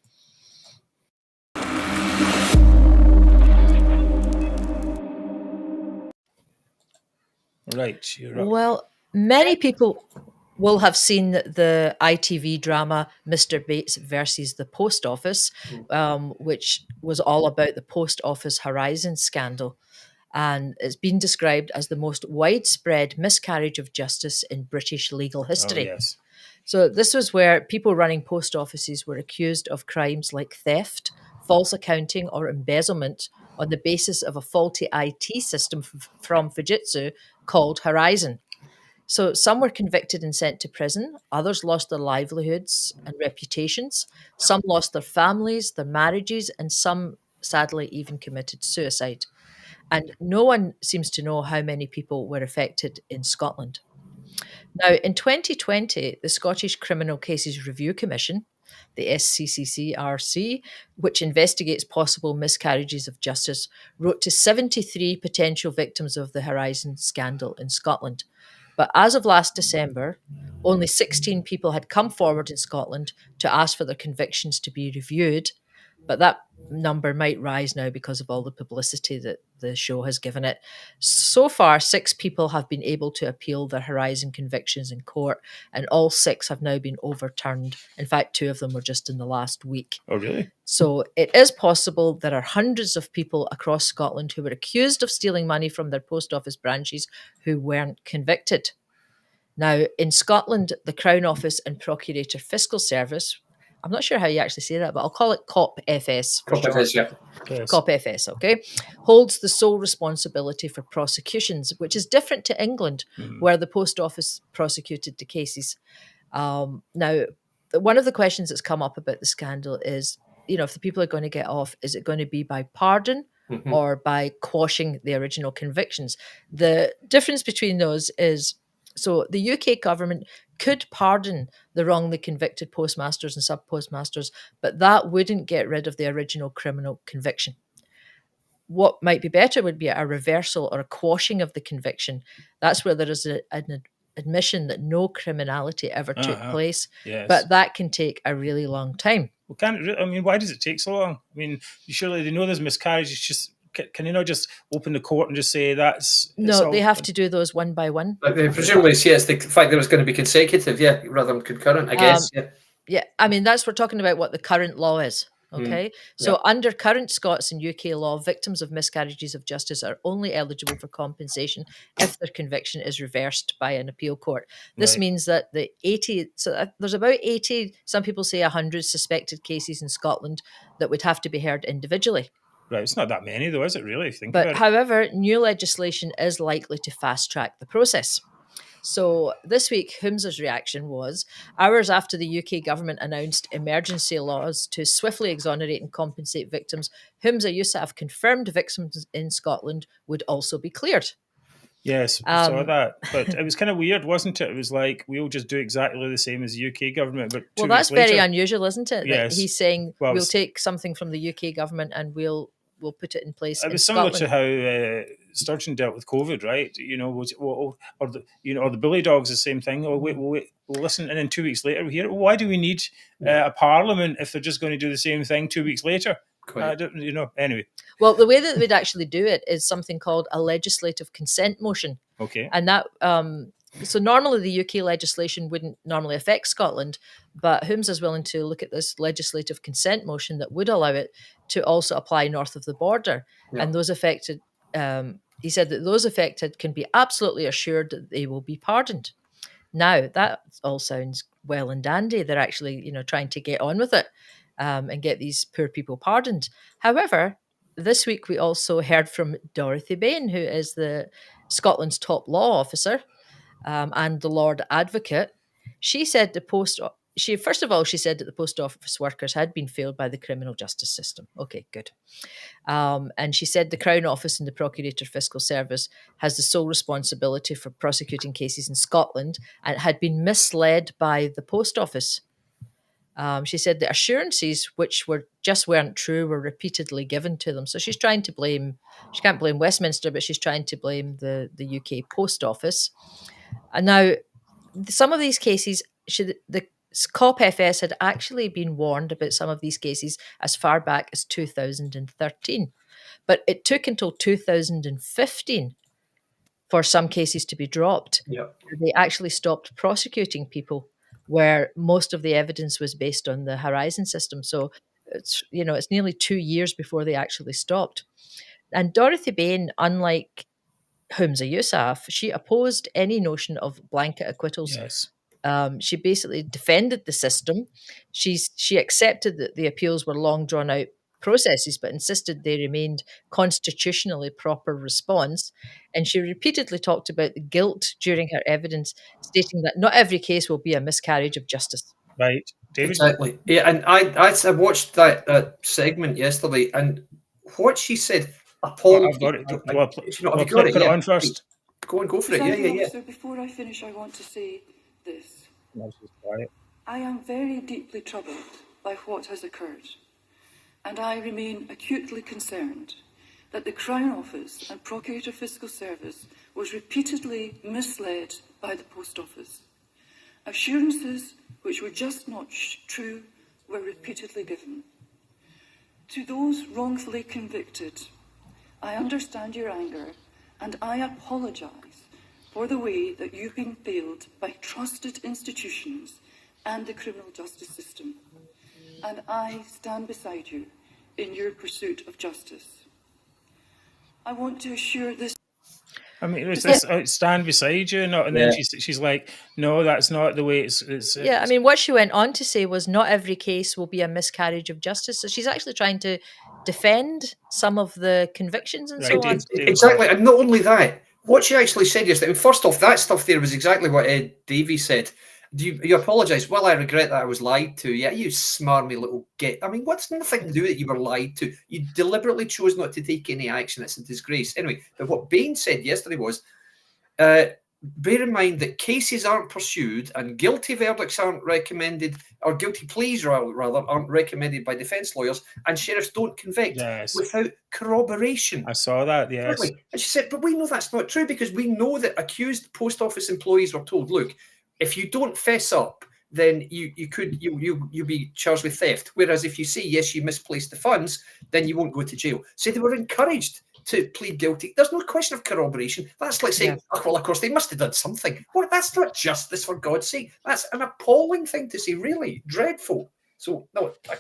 Right. You're up. Well, many people will have seen the ITV drama Mr. Bates versus the Post Office, which was all about the Post Office Horizon scandal. And it's been described as the most widespread miscarriage of justice in British legal history. Oh, yes. So this was where people running post offices were accused of crimes like theft, false accounting, or embezzlement on the basis of a faulty IT system from Fujitsu called Horizon. So some were convicted and sent to prison. Others lost their livelihoods and reputations. Some lost their families, their marriages, and some, sadly, even committed suicide. And no one seems to know how many people were affected in Scotland. Now, in 2020, the Scottish Criminal Cases Review Commission, the SCCCRC, which investigates possible miscarriages of justice, wrote to 73 potential victims of the Horizon scandal in Scotland. But as of last December, only 16 people had come forward in Scotland to ask for their convictions to be reviewed. But that number might rise now because of all the publicity that the show has given it. So far, 6 people have been able to appeal their Horizon convictions in court, and all 6 have now been overturned. In fact, 2 of them were just in the last week. Oh, really? So it is possible there are hundreds of people across Scotland who were accused of stealing money from their post office branches who weren't convicted. Now, in Scotland, the Crown Office and Procurator Fiscal Service, I'm not sure how you actually say that, but I'll call it COPFS. COPFS, yeah. Yes. COPFS, okay, holds the sole responsibility for prosecutions, which is different to England, where the Post Office prosecuted the cases. Now, one of the questions that's come up about the scandal is, if the people are going to get off, is it going to be by pardon or by quashing the original convictions? The difference between those is, so the UK government could pardon the wrongly convicted postmasters and sub-postmasters, but that wouldn't get rid of the original criminal conviction. What might be better would be a reversal or a quashing of the conviction. That's where there is an admission that no criminality ever took place, but that can take a really long time. Well, why does it take so long? I mean, surely they know there's miscarriage. It's just, can you not just open the court and just say that's... No, they have to do those one by one. Presumably, it's the fact that it's going to be consecutive, rather than concurrent, I guess. Yeah, I mean, we're talking about what the current law is. Okay, so under current Scots and UK law, victims of miscarriages of justice are only eligible for compensation if their conviction is reversed by an appeal court. This means that the 80, there's about 80, some people say 100 suspected cases in Scotland that would have to be heard individually. Right, it's not that many though, is it really? However, new legislation is likely to fast track the process. So this week, Humza's reaction was, hours after the UK government announced emergency laws to swiftly exonerate and compensate victims, Humza Yousaf confirmed victims in Scotland would also be cleared. Yes, I saw that. But it was kind of weird, wasn't it? It was like, we'll just do exactly the same as the UK government. But that's later, very unusual, isn't it? Yes. That he's saying, we'll take something from the UK government and we'll put it in place. It was similar to how Sturgeon dealt with COVID, right? Or the bully dogs, the same thing. We'll listen, and then 2 weeks later we hear it. Why do we need a parliament if they're just going to do the same thing 2 weeks later? Anyway. Well, the way that we'd actually do it is something called a legislative consent motion. Okay. And that, so normally the UK legislation wouldn't normally affect Scotland, but Humza is willing to look at this legislative consent motion that would allow it to also apply north of the border. Yeah. And those affected, he said that those affected can be absolutely assured that they will be pardoned. Now, that all sounds well and dandy. They're actually, trying to get on with it and get these poor people pardoned. However, this week we also heard from Dorothy Bain, who is Scotland's top law officer and the Lord Advocate. She said first of all, she said that the post office workers had been failed by the criminal justice system. Okay, good. And she said the Crown Office and the Procurator Fiscal Service has the sole responsibility for prosecuting cases in Scotland and had been misled by the post office. She said the assurances, which weren't true, were repeatedly given to them. So she's trying to blame, she can't blame Westminster, but she's trying to blame the UK Post Office. And now, some of these cases, the COP-FS had actually been warned about some of these cases as far back as 2013. But it took until 2015 for some cases to be dropped. Yep. They actually stopped prosecuting people where most of the evidence was based on the Horizon system. So it's nearly 2 years before they actually stopped. And Dorothy Bain, unlike Humza Yousaf, she opposed any notion of blanket acquittals. Yes. She basically defended the system. She accepted that the appeals were long drawn out processes, but insisted they remained constitutionally proper response. And she repeatedly talked about the guilt during her evidence, stating that not every case will be a miscarriage of justice. Right, David? Exactly. Yeah, and I watched that segment yesterday, and what she said appalled me. I've got it. Have you got it? Put it on first. Go for it. Yeah. So before I finish, I want to say this. No, she's quiet. I am very deeply troubled by what has occurred, and I remain acutely concerned that the Crown Office and Procurator Fiscal Service was repeatedly misled by the Post Office. Assurances which were just not true were repeatedly given. To those wrongfully convicted, I understand your anger, and I apologise for the way that you've been failed by trusted institutions and the criminal justice system. And I stand beside you in your pursuit of justice. I want to assure this. I mean, it was this stand beside you, and then she's like, no, that's not the way it's. Yeah, I mean, what she went on to say was not every case will be a miscarriage of justice. So she's actually trying to defend some of the convictions and so on. Exactly, and not only that, what she actually said yesterday, first off, that stuff there was exactly what Ed Davey said. You apologise? Well, I regret that I was lied to. Yeah, you smarmy little git. I mean, what's nothing to do that you were lied to? You deliberately chose not to take any action. It's a disgrace. Anyway, but what Bain said yesterday was, bear in mind that cases aren't pursued and guilty verdicts aren't recommended, or guilty pleas rather aren't recommended by defence lawyers, and sheriffs don't convict without corroboration. I saw that, yes. And she said, but we know that's not true, because we know that accused post office employees were told, look, if you don't fess up, then you'll be charged with theft. Whereas if you say, yes, you misplaced the funds, then you won't go to jail. So they were encouraged to plead guilty. There's no question of corroboration. That's like saying, oh, well, of course, they must have done something. Well, that's not justice, for God's sake. That's an appalling thing to say, really. Dreadful. So, no, I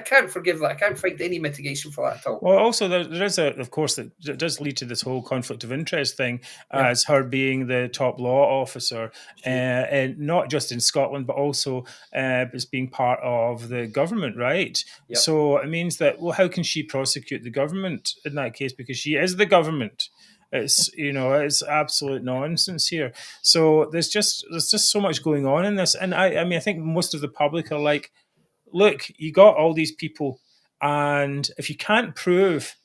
can't forgive that. I can't find any mitigation for that at all. Well, also, there is, of course, that does lead to this whole conflict of interest thing, as her being the top law officer, and not just in Scotland, but also as being part of the government, right? Yep. So it means that, well, how can she prosecute the government in that case? Because she is the government. It's, it's absolute nonsense here. So there's just so much going on in this. And I mean, I think most of the public are like, look, you got all these people, and if you can't prove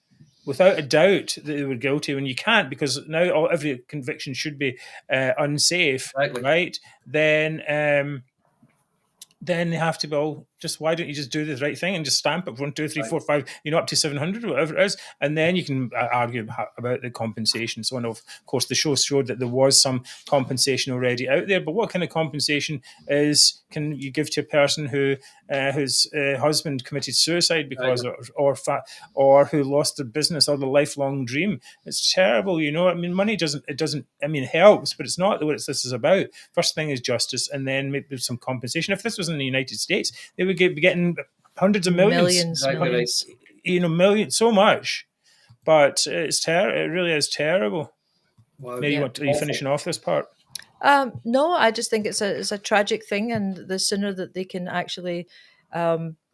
without a doubt that they were guilty, when you can't, because now every conviction should be unsafe, right? Then they have to be just, why don't you just do the right thing and just stamp it 1, 2, 3, 4, 5, up to 700, whatever it is, and then you can argue about the compensation. So, of course, the show showed that there was some compensation already out there, but what kind of compensation can you give to a person whose husband committed suicide because, or who lost their business or their lifelong dream? It's terrible, I mean, money doesn't. I mean, it helps, but it's not what this is about. First thing is justice, and then maybe some compensation. If this was in the United States, they would be getting hundreds of millions. Millions. Millions, so much. But it's it really is terrible. Wow. Maybe are you finishing off this part? No, I just think it's a tragic thing, and the sooner that they can actually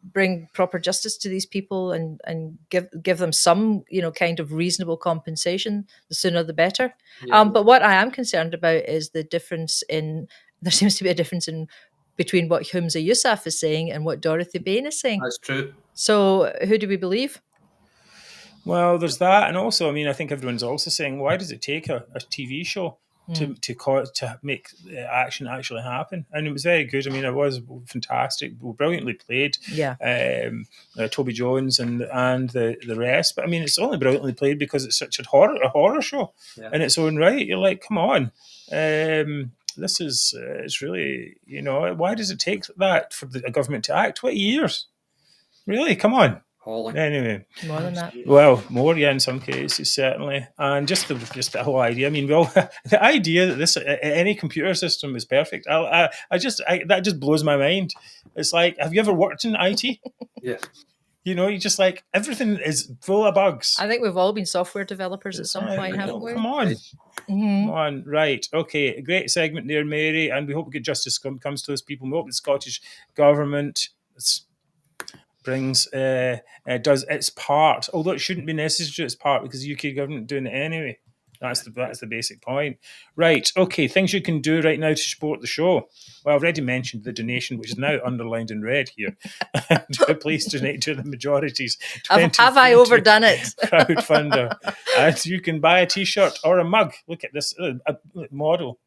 bring proper justice to these people and give them some kind of reasonable compensation, the sooner the better. Yeah. But what I am concerned about is the difference there seems to be a difference between what Humza Yousaf is saying and what Dorothy Bain is saying. That's true. So who do we believe? Well, there's that, and also, I mean, I think everyone's also saying, why does it take a TV show to make action actually happen? And it was very good. I mean, it was fantastic, brilliantly played. Yeah. Toby Jones and the rest. But I mean, it's only brilliantly played because it's such a horror show in its own right. You're like, come on. This is it's really, why does it take that for the government to act? 20 years? Really? Come on. Holy. Anyway, more than that. Well, more, in some cases, certainly. And just the whole idea. I mean, the idea that any computer system is perfect, that just blows my mind. It's like, have you ever worked in IT? Yes. You just like, everything is full of bugs. I think we've all been software developers at some point, haven't we? Come on. Mm-hmm. Come on. Right. Okay. A great segment there, Mary. And we hope good justice comes to those people. We hope the Scottish government does its part, although it shouldn't be necessary to its part, because the UK government doing it anyway. That's the basic point. Right, okay, things you can do right now to support the show. Well, I've already mentioned the donation, which is now underlined in red here. Please donate to the majorities. Have I overdone it? Crowdfunder. And you can buy a T-shirt or a mug. Look at this model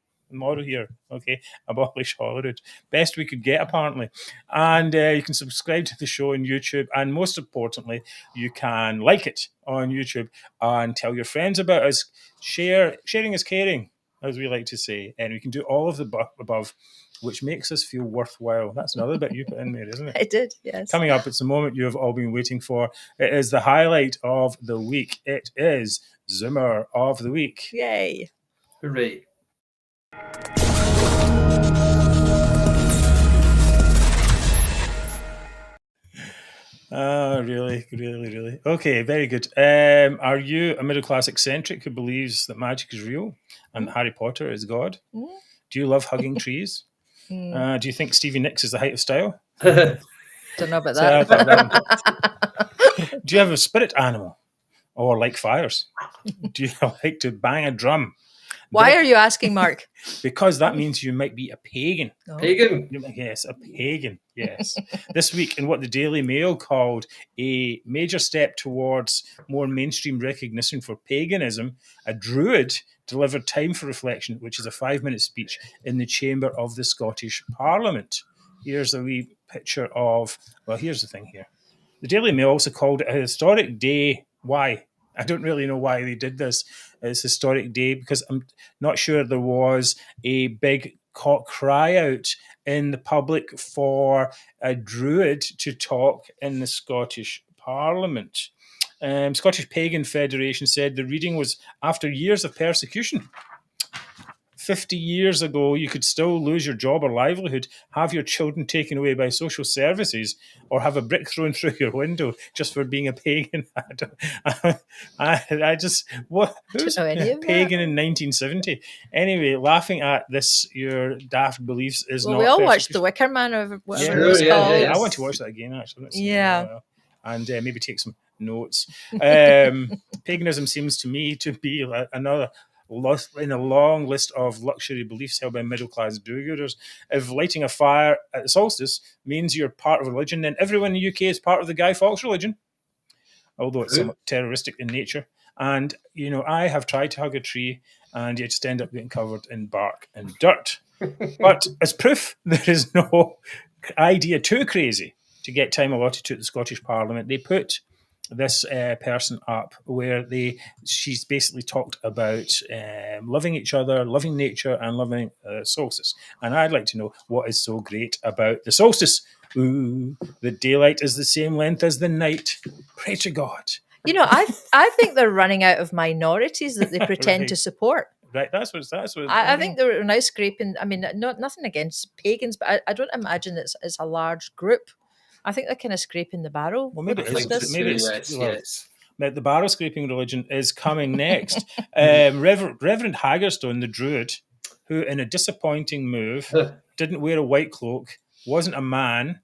here, okay? Abolish Holyrood. Best we could get, apparently. And you can subscribe to the show on YouTube, and most importantly, you can like it on YouTube and tell your friends about us. Sharing is caring, as we like to say, and we can do all of the above, which makes us feel worthwhile. That's another bit you put in there, isn't it? I did, yes. Coming up, it's the moment you have all been waiting for. It is the highlight of the week. It is Zoomer of the Week. Yay. Hooray. Really. Okay, very good. Are you a middle-class eccentric who believes that magic is real and Harry Potter is God? Do you love hugging trees? Do you think Stevie Nicks is the height of style? Don't know about that. Do you have a spirit animal or like fires? Do you like to bang a drum? Why are you asking, Mark? Because that means you might be a pagan. Oh. Pagan. Yes, a pagan. Yes. This week, in what the Daily Mail called a major step towards more mainstream recognition for paganism, a druid delivered Time for Reflection, which is a 5-minute speech in the chamber of the Scottish Parliament. Here's a wee picture of, well, here's the thing here. The Daily Mail also called it a historic day. Why? I don't really know why they did this. It's a historic day because I'm not sure there was a big cry out in the public for a druid to talk in the Scottish Parliament. Scottish Pagan Federation said the reading was after years of persecution. 50 years ago, you could still lose your job or livelihood, have your children taken away by social services, or have a brick thrown through your window just for being a pagan. Who's a pagan in 1970? Anyway, laughing at this, your daft beliefs is not. We all watched The Wicker Man or whatever it was called. I want to watch that again, actually. And maybe take some notes. Paganism seems to me to be another in a long list of luxury beliefs held by middle-class do-gooders. If lighting a fire at the solstice means you're part of a religion, then everyone in the UK is part of the Guy Fawkes religion, although it's somewhat terroristic in nature. And, I have tried to hug a tree, and you just end up getting covered in bark and dirt. But as proof there is no idea too crazy to get time allotted to the Scottish Parliament, they put this person up where she's basically talked about loving each other, loving nature, and loving solstice. And I'd like to know what is so great about the solstice. Ooh, the daylight is the same length as the night. Pray to God. I think they're running out of minorities that they pretend to support. Right, that's what. I think they're now scraping. I mean, nothing against pagans, but I don't imagine it's a large group. I think they're kind of scraping the barrel. Well, maybe it's yes. The barrel scraping religion is coming next. Reverend Haggerstone, the druid, who in a disappointing move didn't wear a white cloak, wasn't a man,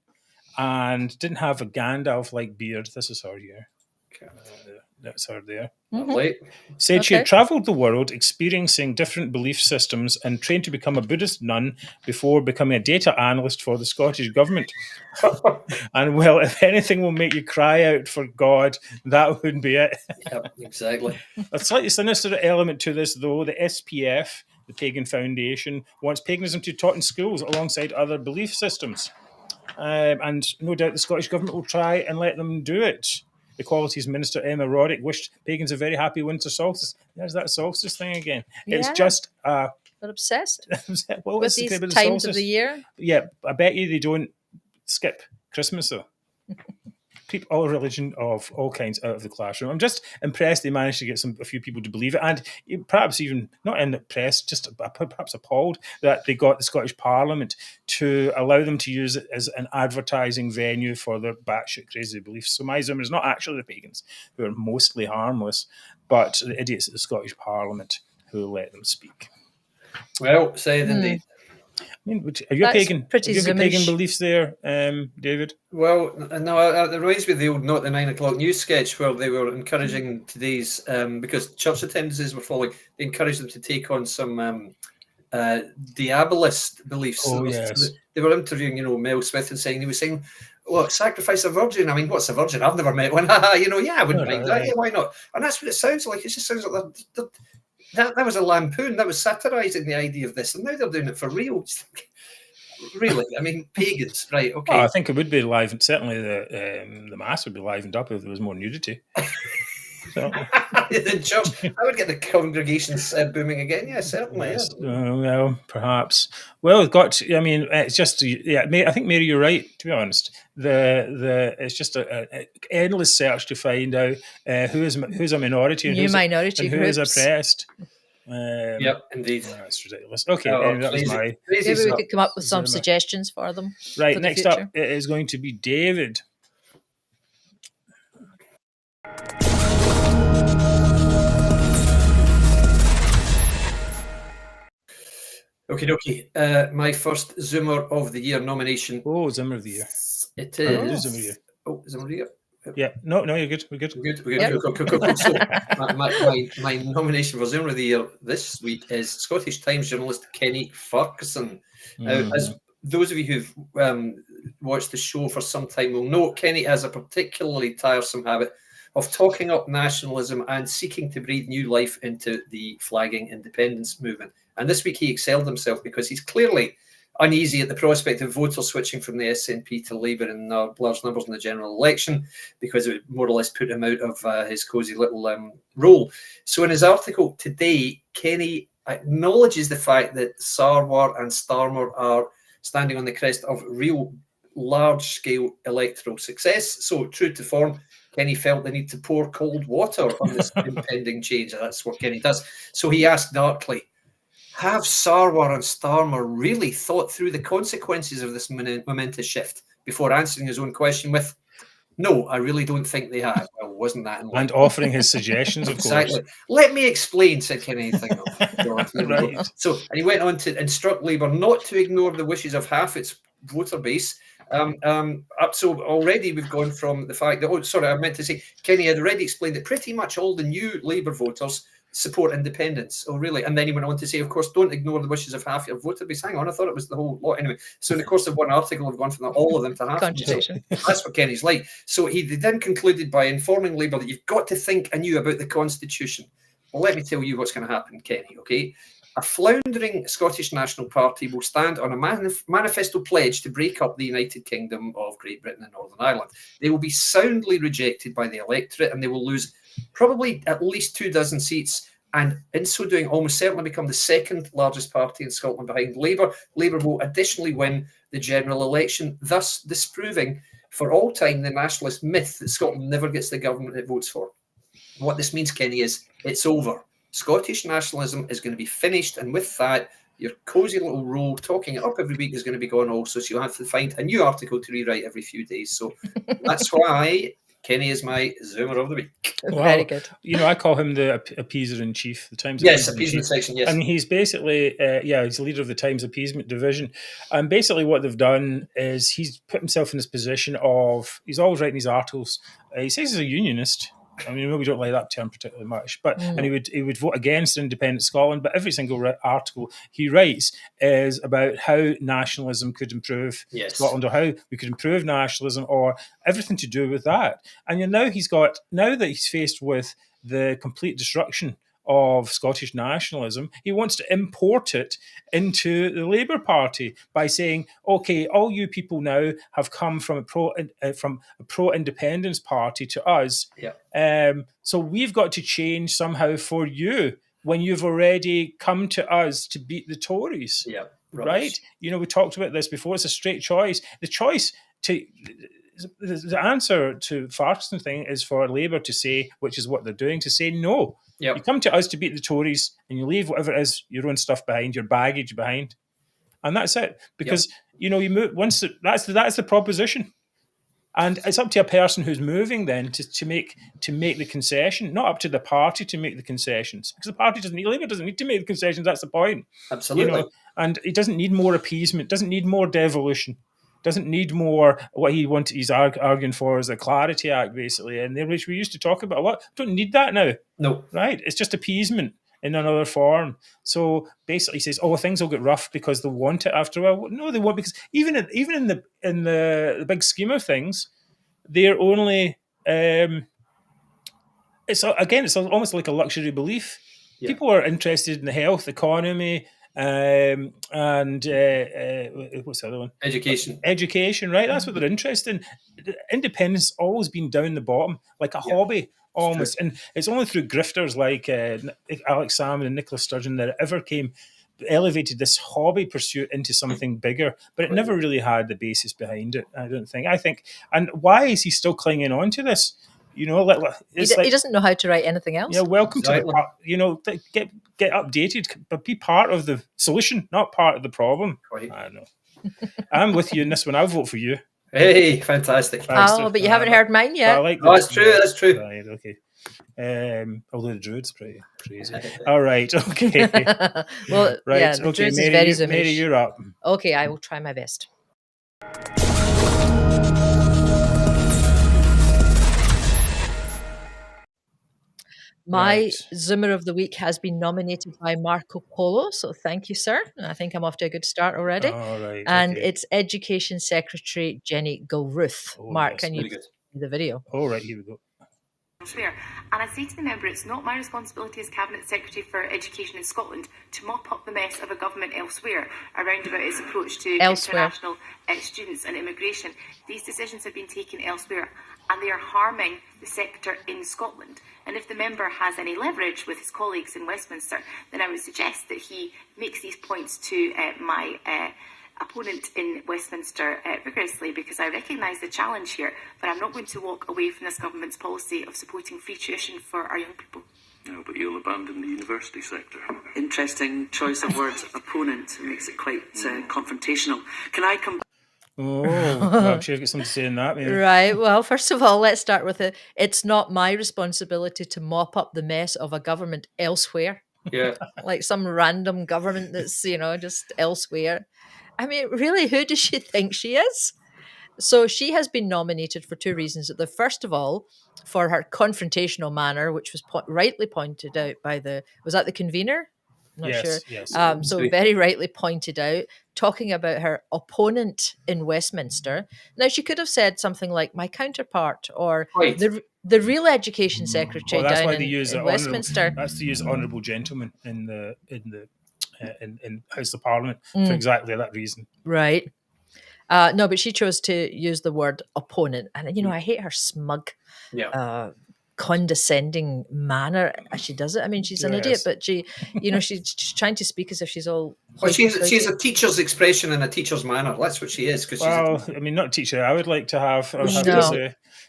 and didn't have a Gandalf-like beard. This is her here. That's her there. Mm-hmm. Said she had travelled the world experiencing different belief systems and trained to become a Buddhist nun before becoming a data analyst for the Scottish government. And well, if anything will make you cry out for God, that would be it. Yep, exactly. A slightly sinister element to this, though, the SPF, the Pagan Foundation, wants paganism to be taught in schools alongside other belief systems. And no doubt the Scottish government will try and let them do it. Equalities Minister Emma Roddick wished pagans a very happy winter solstice. There's that solstice thing again. Yeah. It's just... they're obsessed with these times of the year. Yeah, I bet you they don't skip Christmas, though. Keep all religion of all kinds out of the classroom. I'm just impressed they managed to get a few people to believe it, and perhaps even not impressed, just perhaps appalled that they got the Scottish Parliament to allow them to use it as an advertising venue for their batshit crazy beliefs. So my Zoomer is not actually the pagans, who are mostly harmless, but the idiots at the Scottish Parliament who let them speak. Well said indeed. I mean, are you a pagan? Pretty have you pagan beliefs there, David? Well, no, it reminds me of the old Not the 9 o'clock news sketch where they were encouraging today's, because church attendances were falling, they encouraged them to take on some diabolist beliefs. Oh, yes. They were interviewing, Mel Smith and he was saying, well, sacrifice a virgin. I mean, what's a virgin? I've never met one. Yeah, I wouldn't mind that. Yeah, why not? And that's what it sounds like. It just sounds like that was a lampoon. That was satirising the idea of this, and now they're doing it for real. Really, I mean, pagans, right? Okay. Well, I think it would be livened. Certainly, the mass would be livened up if there was more nudity. So. The church, I would get the congregations booming again. Yeah, certainly. Yes. Yeah. Well, perhaps. Well, it's just. Yeah, I think Mary, you're right. To be honest, it's just an endless search to find out who's a minority and who is oppressed. Yep, indeed. That's ridiculous. Okay, that was my. Maybe we could come up with some suggestions for them. Right, for next up it is going to be David. Okay. My first Zoomer of the Year nomination. Oh, Zoomer of the Year. It is. Zoomer of the Year. Oh, Zoomer of the Year. Yeah, no, you're good. We're good. We're good. Yep. Cool. So, my nomination for Zoomer of the Year this week is Scottish Times journalist Kenny Ferguson. Now, as those of you who've watched the show for some time will know, Kenny has a particularly tiresome habit of talking up nationalism and seeking to breathe new life into the flagging independence movement. And this week he excelled himself because he's clearly uneasy at the prospect of voters switching from the SNP to Labour in large numbers in the general election, because it would more or less put him out of his cosy little role. So in his article today, Kenny acknowledges the fact that Sarwar and Starmer are standing on the crest of real large-scale electoral success. So true to form, Kenny felt the need to pour cold water on this impending change. That's what Kenny does. So he asked darkly, have Sarwar and Starmer really thought through the consequences of this momentous shift before answering his own question with, no, I really don't think they have. Well, wasn't that enlightening? And offering his suggestions, of exactly. course. Let me explain, said Kenny. Right. So, and he went on to instruct Labour not to ignore the wishes of half its voter base. So already we've gone from the fact that, I meant to say, Kenny had already explained that pretty much all the new Labour voters support independence. Oh, really? And then he went on to say, of course, don't ignore the wishes of half your voter base. Hang on, I thought it was the whole lot. Anyway, so in the course of one article, I've gone from all of them to half. So that's what Kenny's like. So he then concluded by informing Labour that you've got to think anew about the Constitution. Well, let me tell you what's going to happen, Kenny, okay? A floundering Scottish National Party will stand on a manifesto pledge to break up the United Kingdom of Great Britain and Northern Ireland. They will be soundly rejected by the electorate, and they will lose probably at least 24 seats, and in so doing almost certainly become the second largest party in Scotland behind Labour. Labour will additionally win the general election, thus disproving for all time the nationalist myth that Scotland never gets the government it votes for. What this means, Kenny, is it's over. Scottish nationalism is going to be finished, and with that, your cosy little role talking it up every week is going to be gone also, so you'll have to find a new article to rewrite every few days. So that's why Kenny is my Zoomer of the week. Wow. Very good. I call him the Appeaser-in-Chief. The Times. Yes, appeasement section, yes. And he's basically, he's the leader of the Times Appeasement Division. And basically what they've done is he's put himself in this position of, he's always writing these articles. He says he's a unionist. I mean, we don't like that term particularly much, but and he would vote against independent Scotland. But every single article he writes is about how nationalism could improve Scotland, or how we could improve nationalism, or everything to do with that. And now that he's faced with the complete destruction of Scottish nationalism, he wants to import it into the Labour Party by saying, okay, all you people now have come from a pro-independence party to us. Yeah. So we've got to change somehow for you when you've already come to us to beat the Tories. Yeah. Right? We talked about this before. It's a straight choice. The answer to Ferguson thing is for Labour to say, which is what they're doing, to say no. Yep. You come to us to beat the Tories, and you leave whatever it is, your own stuff behind, your baggage behind, and that's it. Because you move once. That's the proposition, and it's up to a person who's moving then to make the concession, not up to the party to make the concessions, because the party Labour doesn't need to make the concessions. That's the point. Absolutely. And it doesn't need more appeasement. Doesn't need more devolution. Doesn't need more. What he's arguing for is a Clarity Act, basically, and which we used to talk about a lot. Don't need that now. No, right? It's just appeasement in another form. So basically, he says, "Oh, things will get rough because they'll want it after a while." No, they won't, because even in the big scheme of things, they're only. It's almost like a luxury belief. Yeah. People are interested in the health, economy. And what's the other one? Education, right? That's what they're interested in. Independence has always been down the bottom, like a hobby almost. And it's only through grifters like Alex Salmond and Nicola Sturgeon that it ever elevated this hobby pursuit into something bigger. But it never really had the basis behind it, I don't think. And why is he still clinging on to this? He doesn't know how to write anything else. Yeah, welcome to get updated, but be part of the solution, not part of the problem. Right. I don't know. I'm with you in this one. I'll vote for you. Hey, fantastic. Oh, but you haven't heard mine yet. I like that's true. That's true. Right, okay. Although the Druid's pretty crazy. All right, okay. Well, right, yeah, the Druid's is very zoomish. Mary, you're up. Okay, I will try my best. My Zoomer of the Week has been nominated by Marco Polo, so thank you, sir. And I think I'm off to a good start already. And it's Education Secretary Jenny Gilruth. Mark, can you see the video? All right, here we go. And I say to the member, it's not my responsibility as Cabinet Secretary for Education in Scotland to mop up the mess of a government elsewhere around about its approach to international students and immigration. These decisions have been taken elsewhere and they are harming the sector in Scotland. And if the member has any leverage with his colleagues in Westminster, then I would suggest that he makes these points to my opponent in Westminster rigorously, because I recognise the challenge here, but I'm not going to walk away from this government's policy of supporting free tuition for our young people. No, but you'll abandon the university sector. Interesting choice of words. Opponent makes it quite confrontational. Can I come? Oh, I'm sure you've got something to say in that, maybe. Right. Well, first of all, let's start with it. It's not my responsibility to mop up the mess of a government elsewhere. Yeah. Like some random government that's, just elsewhere. I mean, really, who does she think she is? So she has been nominated for two reasons. The first of all, for her confrontational manner, which was rightly pointed out by was that the convener? I'm not sure. Yes. So very rightly pointed out, talking about her opponent in Westminster. Now, she could have said something like my counterpart or the real education secretary down in Westminster. That's to use honourable gentleman in the House of Parliament for exactly that reason. Right. No, but she chose to use the word opponent. And, I hate her smug, condescending manner as she does it. I mean, she's an idiot, but she, she's trying to speak as if she's all... Well, she's a teacher's expression and a teacher's manner. That's what she is. Not a teacher. I would like to have...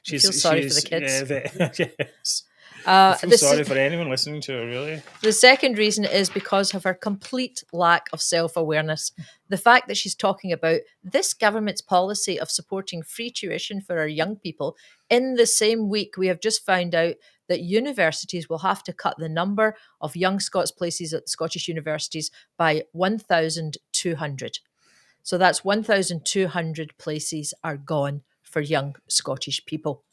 She's sorry for the kids. Yes. I feel sorry for anyone listening to her, really. The second reason is because of her complete lack of self-awareness. The fact that she's talking about this government's policy of supporting free tuition for our young people in the same week we have just found out that universities will have to cut the number of young Scots places at Scottish universities by 1,200. So that's 1,200 places are gone for young Scottish people.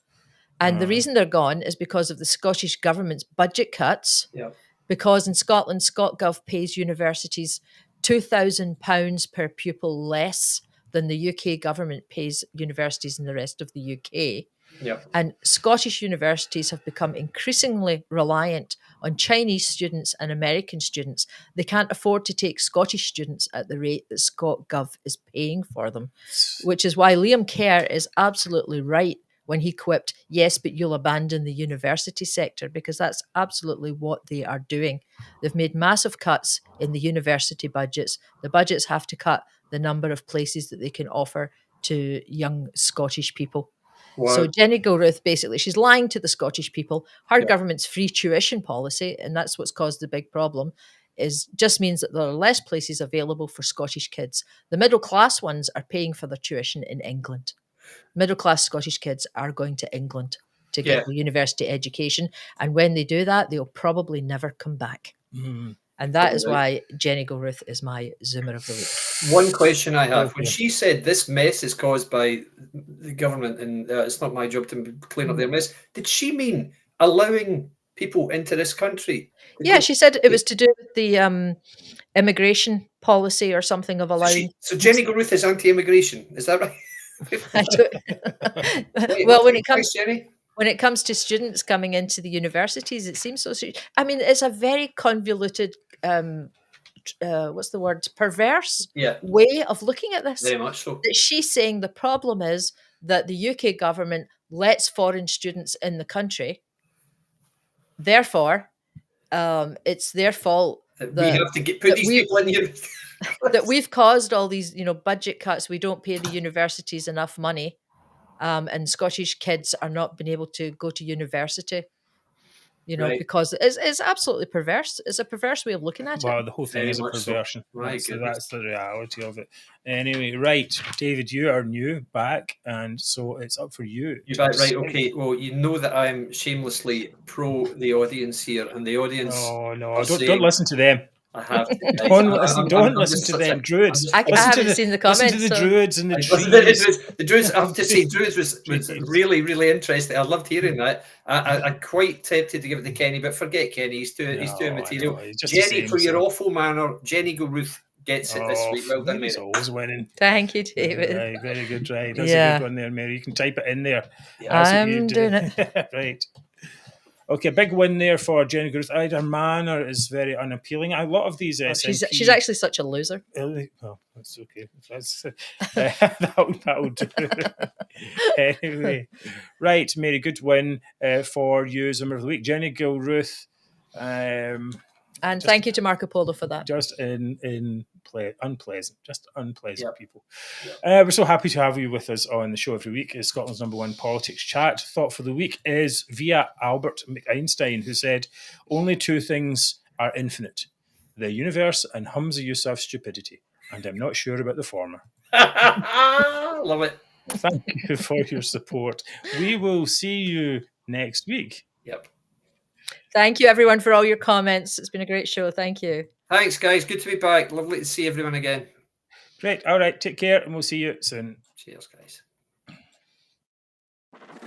And the reason they're gone is because of the Scottish Government's budget cuts. Yeah. Because in Scotland, ScotGov pays universities £2,000 per pupil less than the UK government pays universities in the rest of the UK. Yeah. And Scottish universities have become increasingly reliant on Chinese students and American students. They can't afford to take Scottish students at the rate that ScotGov is paying for them, which is why Liam Kerr is absolutely right when he quipped, yes, but you'll abandon the university sector, because that's absolutely what they are doing. They've made massive cuts in the university budgets. The budgets have to cut the number of places that they can offer to young Scottish people. Wow. So Jenny Gilruth, basically, she's lying to the Scottish people. Her government's free tuition policy, and that's what's caused the big problem, just means that there are less places available for Scottish kids. The middle class ones are paying for their tuition in England. Middle-class Scottish kids are going to England to get the university education. And when they do that, they'll probably never come back. Mm. And that is why Jenny Gilruth is my Zoomer of the Week. One question I have. When she said this mess is caused by the government and it's not my job to clean up their mess, did she mean allowing people into this country? Yeah, she said it was to do with the immigration policy or something of allowing... So Jenny Gilruth is anti-immigration, is that right? Well, when it comes to students coming into the universities, it seems so. I mean, it's a very convoluted, perverse way of looking at this. Very much so. That she's saying the problem is that the UK government lets foreign students in the country. Therefore, it's their fault that we have to put these people in here. That we've caused all these, budget cuts. We don't pay the universities enough money, and Scottish kids are not being able to go to university, because it's absolutely perverse. It's a perverse way of looking at it. Well, the whole thing is a perversion. So that's the reality of it. Anyway, right, David, you are new back, and so it's up for you. You're back, right? Okay. Well, you know that I'm shamelessly pro the audience here, and the audience. Oh no! Don't listen to them. I have. Don't listen to them druids. I haven't seen the comments. Listen to the druids and the trees. The druids. I have to say, druids was really, really interesting. I loved hearing that. I'm quite tempted to give it to Kenny, but forget Kenny. He's too material. Jenny, for your awful manner, Jenny Gilruth gets it this week. Well done, Mary. Always winning. Thank you, David. Right, very good, right. That's a good one there, Mary. You can type it in there. I'm doing it. Right. Okay, big win there for Jenny Gilruth. Her manner is very unappealing. A lot of these she's actually such a loser. Oh, that's okay. That'll do. Anyway, right, Mary, good win for you, Zoomer of the Week. Jenny Gilruth. And thank you to Marco Polo for that. Just unpleasant people. We're so happy to have you with us on the show every week. It's Scotland's #1 politics chat. Thought for the week is via Albert Einstein, who said, "Only two things are infinite: the universe and Humza Yousaf's stupidity. And I'm not sure about the former." Love it. Thank you for your support. We will see you next week. Yep. Thank you, everyone, for all your comments. It's been a great show. Thank you. Thanks, guys. Good to be back. Lovely to see everyone again. Great. All right. Take care, and we'll see you soon. Cheers, guys.